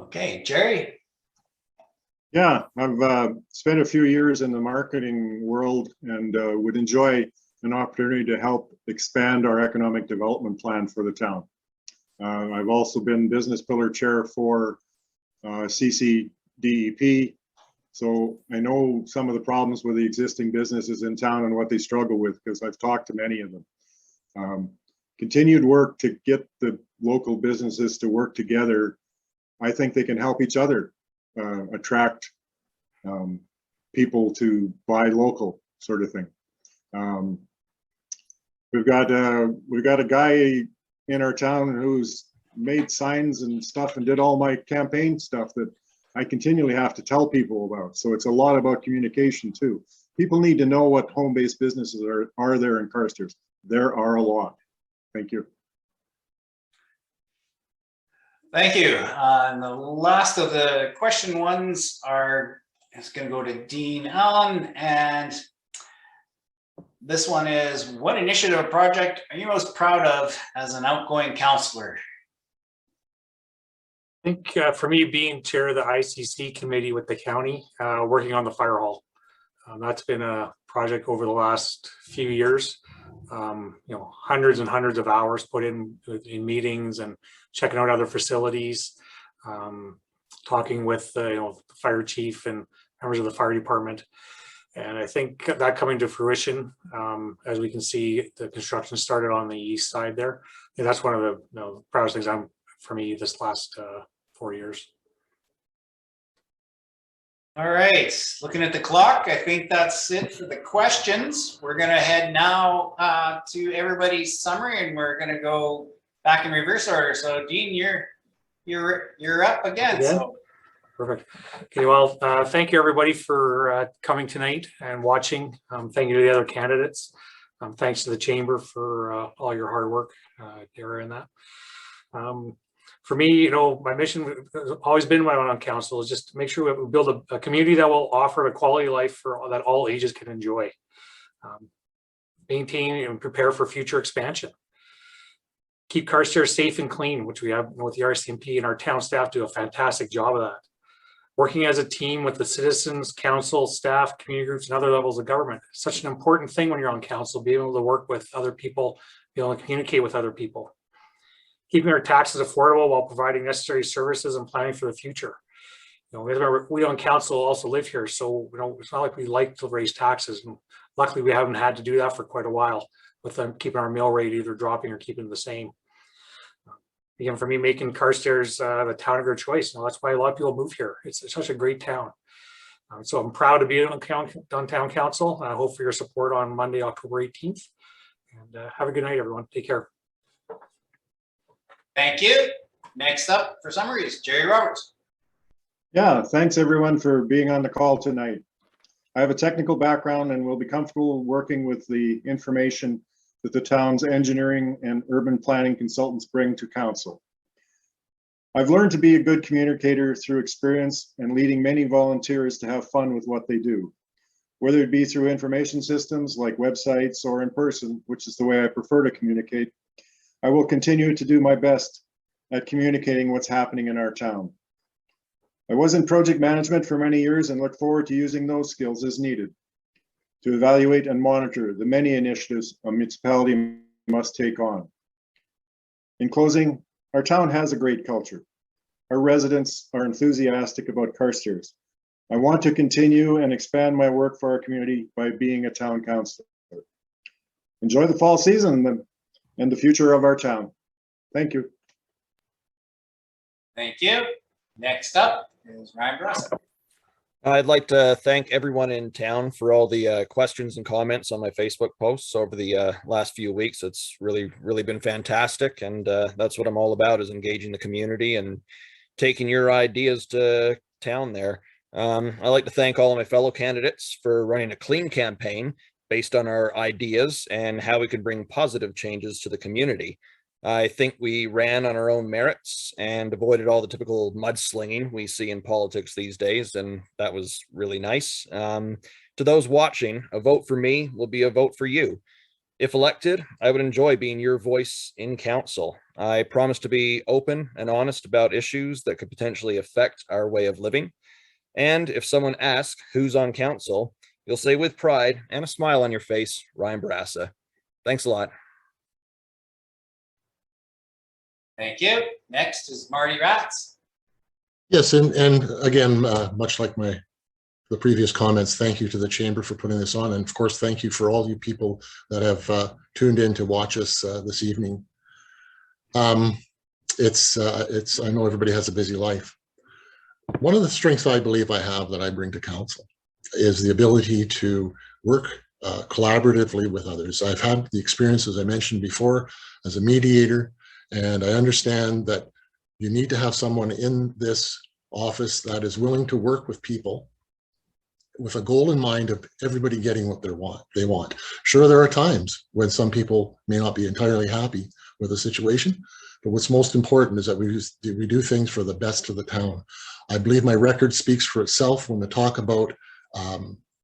Okay, Jerry. Yeah, I've spent a few years in the marketing world and would enjoy an opportunity to help expand our economic development plan for the town. I've also been business pillar chair for CCDEP. So I know some of the problems with the existing businesses in town and what they struggle with, because I've talked to many of them. Continued work to get the local businesses to work together. I think they can help each other attract people to buy local, sort of thing. We've got a guy in our town who's made signs and stuff and did all my campaign stuff that I continually have to tell people about. So it's a lot about communication too. People need to know what home-based businesses are there in Carstairs. There are a lot. Thank you. Thank you. And the last of the question ones it's going to go to Dean Allen. And this one is, what initiative or project are you most proud of as an outgoing councillor? I think for me, being chair of the ICC committee with the county, working on the fire hall. That's been a project over the last few years. Hundreds and hundreds of hours put in meetings and checking out other facilities, talking with the fire chief and members of the fire department. And I think that coming to fruition, as we can see, the construction started on the east side there. And that's one of the proudest things for me this last 4 years. All right, looking at the clock, I think that's it for the questions. We're going to head now to everybody's summary, and we're going to go back in reverse order. So, Dean, you're up again. So. Perfect. Okay, well, thank you everybody for coming tonight and watching. Thank you to the other candidates. Thanks to the chamber for all your hard work, Dara, and that. For me, my mission has always been when I'm on council is just to make sure we build a community that will offer a quality life that all ages can enjoy. Maintain and prepare for future expansion. Keep Carstairs safe and clean, which we have with the RCMP, and our town staff do a fantastic job of that. Working as a team with the citizens, council, staff, community groups, and other levels of government. It's such an important thing when you're on council, being able to work with other people, be able to communicate with other people. Keeping our taxes affordable while providing necessary services and planning for the future. We on council also live here, so it's not like we like to raise taxes. And luckily, we haven't had to do that for quite a while, with them keeping our mill rate either dropping or keeping the same. Again, for me, making Carstairs the town of your choice. That's why a lot of people move here. It's such a great town. So I'm proud to be on town council. I hope for your support on Monday, October 18th. And have a good night, everyone. Take care. Thank you. Next up for summaries, Jerry Roberts. Yeah, thanks everyone for being on the call tonight. I have a technical background and will be comfortable working with the information that the town's engineering and urban planning consultants bring to council. I've learned to be a good communicator through experience and leading many volunteers to have fun with what they do, whether it be through information systems like websites or in person, which is the way I prefer to communicate. I will continue to do my best at communicating what's happening in our town. I was in project management for many years and look forward to using those skills as needed to evaluate and monitor the many initiatives a municipality must take on. In closing, our town has a great culture. Our residents are enthusiastic about Carstairs. I want to continue and expand my work for our community by being a town councillor. Enjoy the fall season and the future of our town. Thank you. Thank you. Next up is Ryan Brassa. I'd like to thank everyone in town for all the questions and comments on my Facebook posts over the last few weeks. It's really been fantastic. And that's what I'm all about, is engaging the community and taking your ideas to town there. I'd like to thank all of my fellow candidates for running a clean campaign based on our ideas and how we could bring positive changes to the community. I think we ran on our own merits and avoided all the typical mudslinging we see in politics these days, and that was really nice. To those watching, a vote for me will be a vote for you. If elected, I would enjoy being your voice in council. I promise to be open and honest about issues that could potentially affect our way of living. And if someone asks who's on council, you'll say with pride and a smile on your face, Ryan Brassa. Thanks a lot. Thank you. Next is Marty Ratz. Yes, and again, much like the previous comments, thank you to the Chamber for putting this on. And of course, thank you for all you people that have tuned in to watch us this evening. I know everybody has a busy life. One of the strengths I believe I have that I bring to council is the ability to work collaboratively with others. I've had the experience, as I mentioned before, as a mediator, and I understand that you need to have someone in this office that is willing to work with people with a goal in mind of everybody getting what they want. Sure, there are times when some people may not be entirely happy with the situation, but what's most important is that we do things for the best of the town. I believe my record speaks for itself when we talk about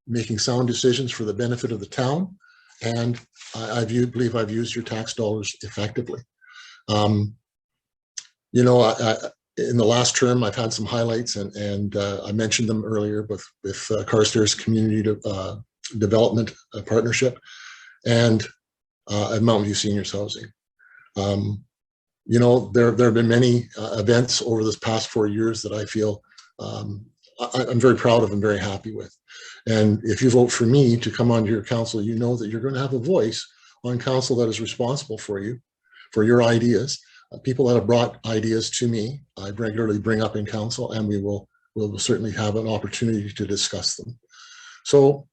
making sound decisions for the benefit of the town, and I believe I've used your tax dollars effectively. You know, in the last term, I've had some highlights, and I mentioned them earlier with Carstairs Community Development Partnership and at Mountain View Seniors Housing. You know, there have been many events over this past 4 years that I feel I'm very proud of and very happy with. And if you vote for me to come onto your council, you know that you're going to have a voice on council that is responsible for you, for your ideas. People that have brought ideas to me, I regularly bring up in council, and we'll certainly have an opportunity to discuss them. So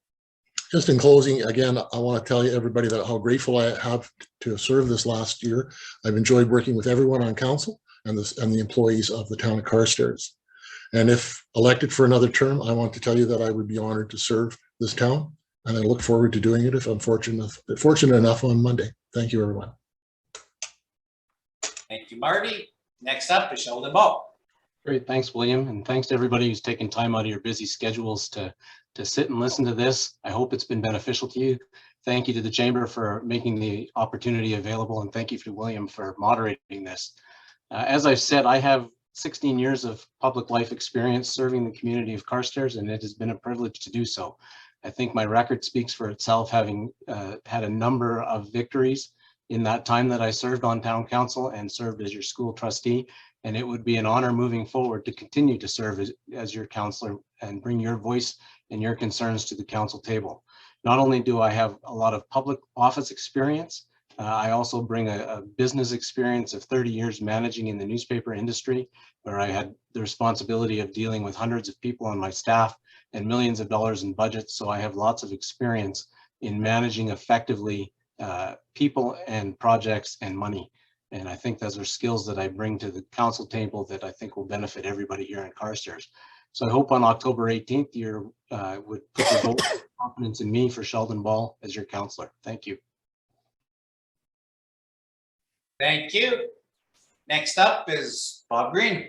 just in closing, again, I want to tell you everybody that how grateful I have to serve this last year. I've enjoyed working with everyone on council and the employees of the town of Carstairs. And if elected for another term, I want to tell you that I would be honored to serve this town, and I look forward to doing it if I'm fortunate enough on Monday. Thank you, everyone. Thank you, Marty. Next up is Sheldon Ball. Great, thanks, William, and thanks to everybody who's taken time out of your busy schedules to sit and listen to this. I hope it's been beneficial to you. Thank you to the Chamber for making the opportunity available, and thank you to William for moderating this. As I've said, I have 16 years of public life experience serving the community of Carstairs, and it has been a privilege to do so. I think my record speaks for itself, having had a number of victories in that time that I served on town council and served as your school trustee. And it would be an honor moving forward to continue to serve as your counselor and bring your voice and your concerns to the council table. Not only do I have a lot of public office experience, I also bring a business experience of 30 years managing in the newspaper industry, where I had the responsibility of dealing with hundreds of people on my staff and millions of dollars in budgets. So I have lots of experience in managing effectively people and projects and money. And I think those are skills that I bring to the council table that I think will benefit everybody here in Carstairs. So I hope on October 18th, you would put your vote of confidence in me for Sheldon Ball as your counselor. Thank you. Thank you. Next up is Bob Green.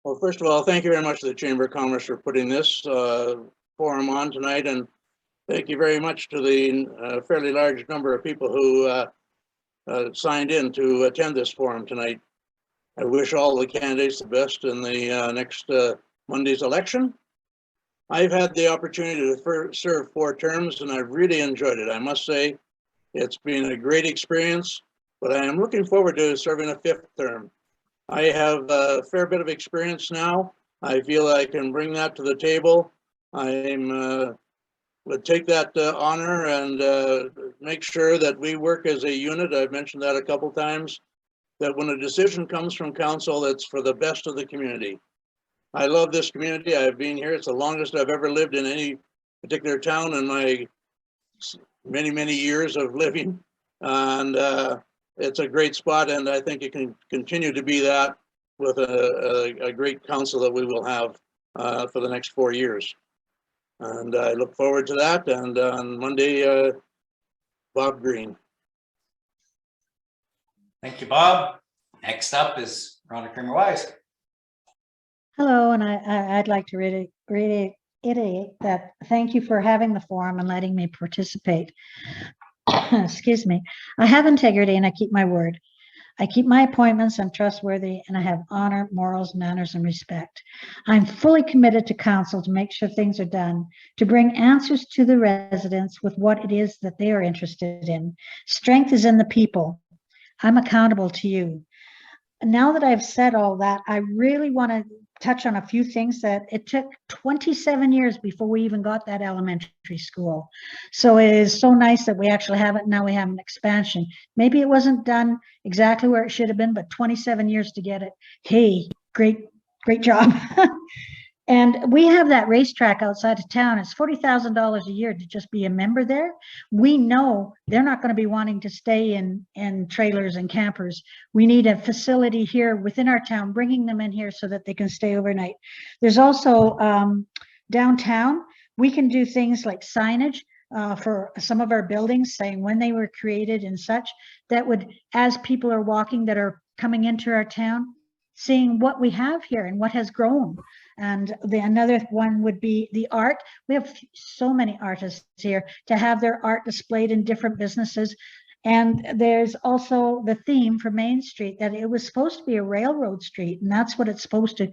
Well, first of all, thank you very much to the Chamber of Commerce for putting this forum on tonight. And thank you very much to the fairly large number of people who signed in to attend this forum tonight. I wish all the candidates the best in the next Monday's election. I've had the opportunity to serve 4 terms, and I've really enjoyed it. I must say, it's been a great experience, but I am looking forward to serving a 5th term. I have a fair bit of experience now. I feel I can bring that to the table. Would take that honor and make sure that we work as a unit. I've mentioned that a couple times, that when a decision comes from council, it's for the best of the community. I love this community. I've been here. It's the longest I've ever lived in any particular town in my many, many years of living. And it's a great spot, and I think it can continue to be that with a great council that we will have for the next 4 years. And I look forward to that. And on Monday, Bob Green. Thank you, Bob. Next up is Rhonda Kramer-Wise. Hello, and I'd like to reiterate that thank you for having the forum and letting me participate. Excuse me. I have integrity and I keep my word. I keep my appointments, I'm trustworthy, and I have honor, morals, manners, and respect. I'm fully committed to council to make sure things are done, to bring answers to the residents with what it is that they are interested in. Strength is in the people. I'm accountable to you. Now that I've said all that, I really want to touch on a few things that it took 27 years before we even got that elementary school. So it is so nice that we actually have it. Now we have an expansion. Maybe it wasn't done exactly where it should have been, but 27 years to get it. Hey, great job. And we have that racetrack outside of town. It's $40,000 a year to just be a member there. We know they're not going to be wanting to stay in trailers and campers. We need a facility here within our town, bringing them in here so that they can stay overnight. There's also downtown, we can do things like signage for some of our buildings, saying when they were created and such, that would, as people are walking that are coming into our town, seeing what we have here and what has grown. And another one would be the art. We have so many artists here to have their art displayed in different businesses. And there's also the theme for Main Street, that it was supposed to be a railroad street, and that's what it's supposed to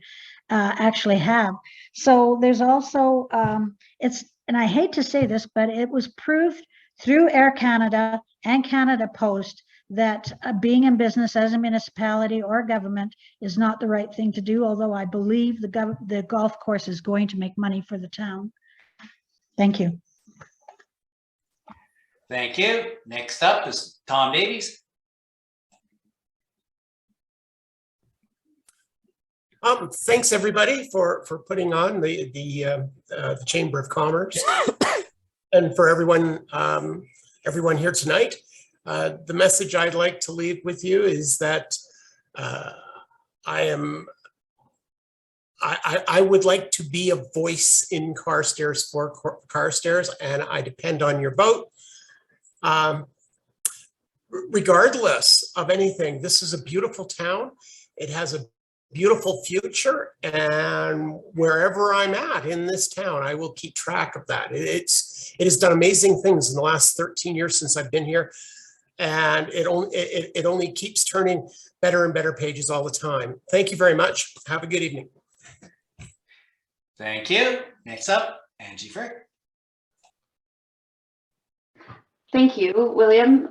actually have. So there's also, and I hate to say this, but it was proved through Air Canada and Canada Post that being in business as a municipality or government is not the right thing to do, although I believe the golf course is going to make money for the town. Thank you. Thank you. Next up is Tom Davies. Thanks everybody for putting on the Chamber of Commerce, and for everyone here tonight. The message I'd like to leave with you is that I would like to be a voice in Carstairs for Carstairs, and I depend on your vote. Regardless of anything, this is a beautiful town. It has a beautiful future, and wherever I'm at in this town, I will keep track of that. It has done amazing things in the last 13 years since I've been here, and it only keeps turning better and better pages all the time. Thank you very much. Have a good evening. Thank you. Next up, Angie Frick. Thank you, William.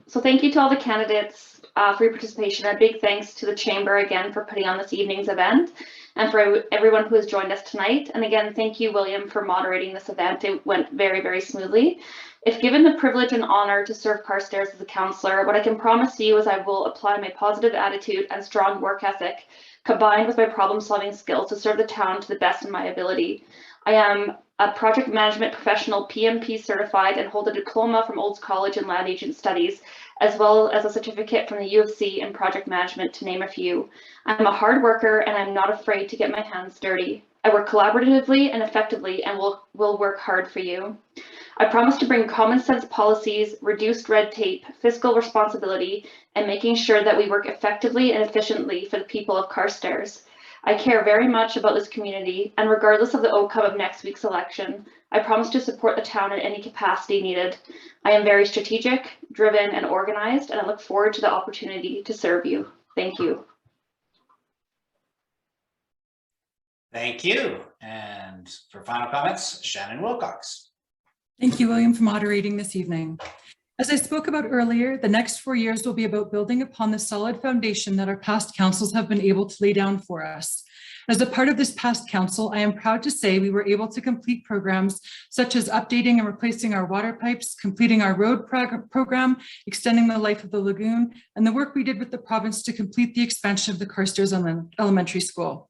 So thank you to all the candidates for your participation. A big thanks to the Chamber again for putting on this evening's event, and for everyone who has joined us tonight. And again, thank you, William, for moderating this event. It went very, very smoothly. If given the privilege and honor to serve Carstairs as a councillor, what I can promise you is I will apply my positive attitude and strong work ethic, combined with my problem-solving skills, to serve the town to the best of my ability. I am a project management professional, PMP certified, and hold a diploma from Olds College in Land Agent Studies, as well as a certificate from the U of C in project management, to name a few. I'm a hard worker, and I'm not afraid to get my hands dirty. I work collaboratively and effectively, and will work hard for you. I promise to bring common sense policies, reduced red tape, fiscal responsibility, and making sure that we work effectively and efficiently for the people of Carstairs. I care very much about this community, and regardless of the outcome of next week's election, I promise to support the town in any capacity needed. I am very strategic, driven, and organized, and I look forward to the opportunity to serve you. Thank you. Thank you. And for final comments, Shannon Wilcox. Thank you, William, for moderating this evening. As I spoke about earlier, the next 4 years will be about building upon the solid foundation that our past councils have been able to lay down for us. As a part of this past council, I am proud to say we were able to complete programs such as updating and replacing our water pipes, completing our road program, extending the life of the lagoon, and the work we did with the province to complete the expansion of the Carstairs Elementary School.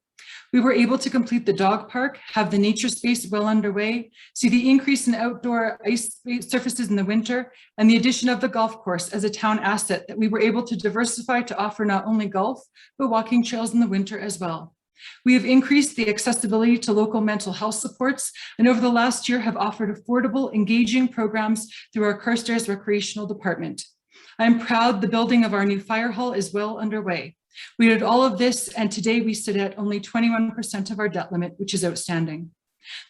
We were able to complete the dog park, have the nature space well underway, see the increase in outdoor ice surfaces in the winter, and the addition of the golf course as a town asset that we were able to diversify to offer not only golf, but walking trails in the winter as well. We have increased the accessibility to local mental health supports, and over the last year have offered affordable, engaging programs through our Carstairs Recreational Department. I am proud the building of our new fire hall is well underway. We did all of this, and today we sit at only 21% of our debt limit, which is outstanding.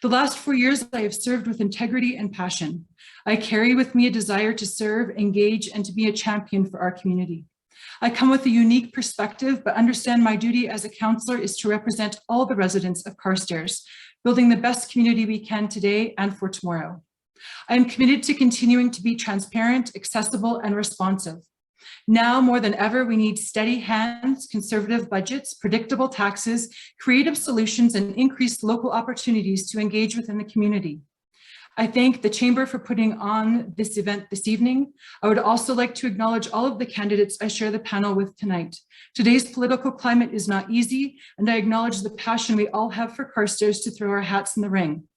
The last 4 years, I have served with integrity and passion. I carry with me a desire to serve, engage, and to be a champion for our community. I come with a unique perspective, but understand my duty as a councillor is to represent all the residents of Carstairs, building the best community we can today and for tomorrow. I am committed to continuing to be transparent, accessible, and responsive. Now more than ever, we need steady hands, conservative budgets, predictable taxes, creative solutions, and increased local opportunities to engage within the community. I thank the Chamber for putting on this event this evening. I would also like to acknowledge all of the candidates I share the panel with tonight. Today's political climate is not easy, and I acknowledge the passion we all have for Carstairs to throw our hats in the ring.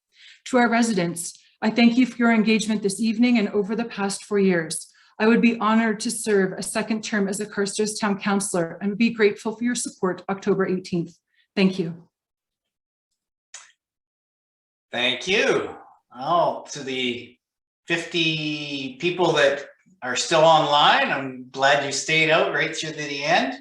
To our residents, I thank you for your engagement this evening and over the past 4 years. I would be honored to serve a second term as a Carstairs Town Councillor and would be grateful for your support October 18th. Thank you. Thank you. Oh, to the 50 people that are still online, I'm glad you stayed out right through to the end.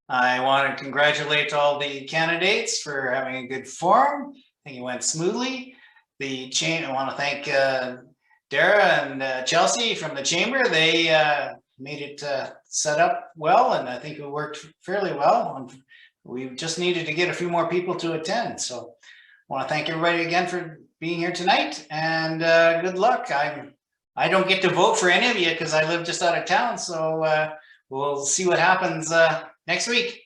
I want to congratulate all the candidates for having a good forum. I think it went smoothly. I want to thank Dara and Chelsea from the Chamber. They made it set up well, and I think it worked fairly well. We just needed to get a few more people to attend. So I want to thank everybody again for being here tonight, and good luck. I don't get to vote for any of you because I live just out of town, so we'll see what happens next week.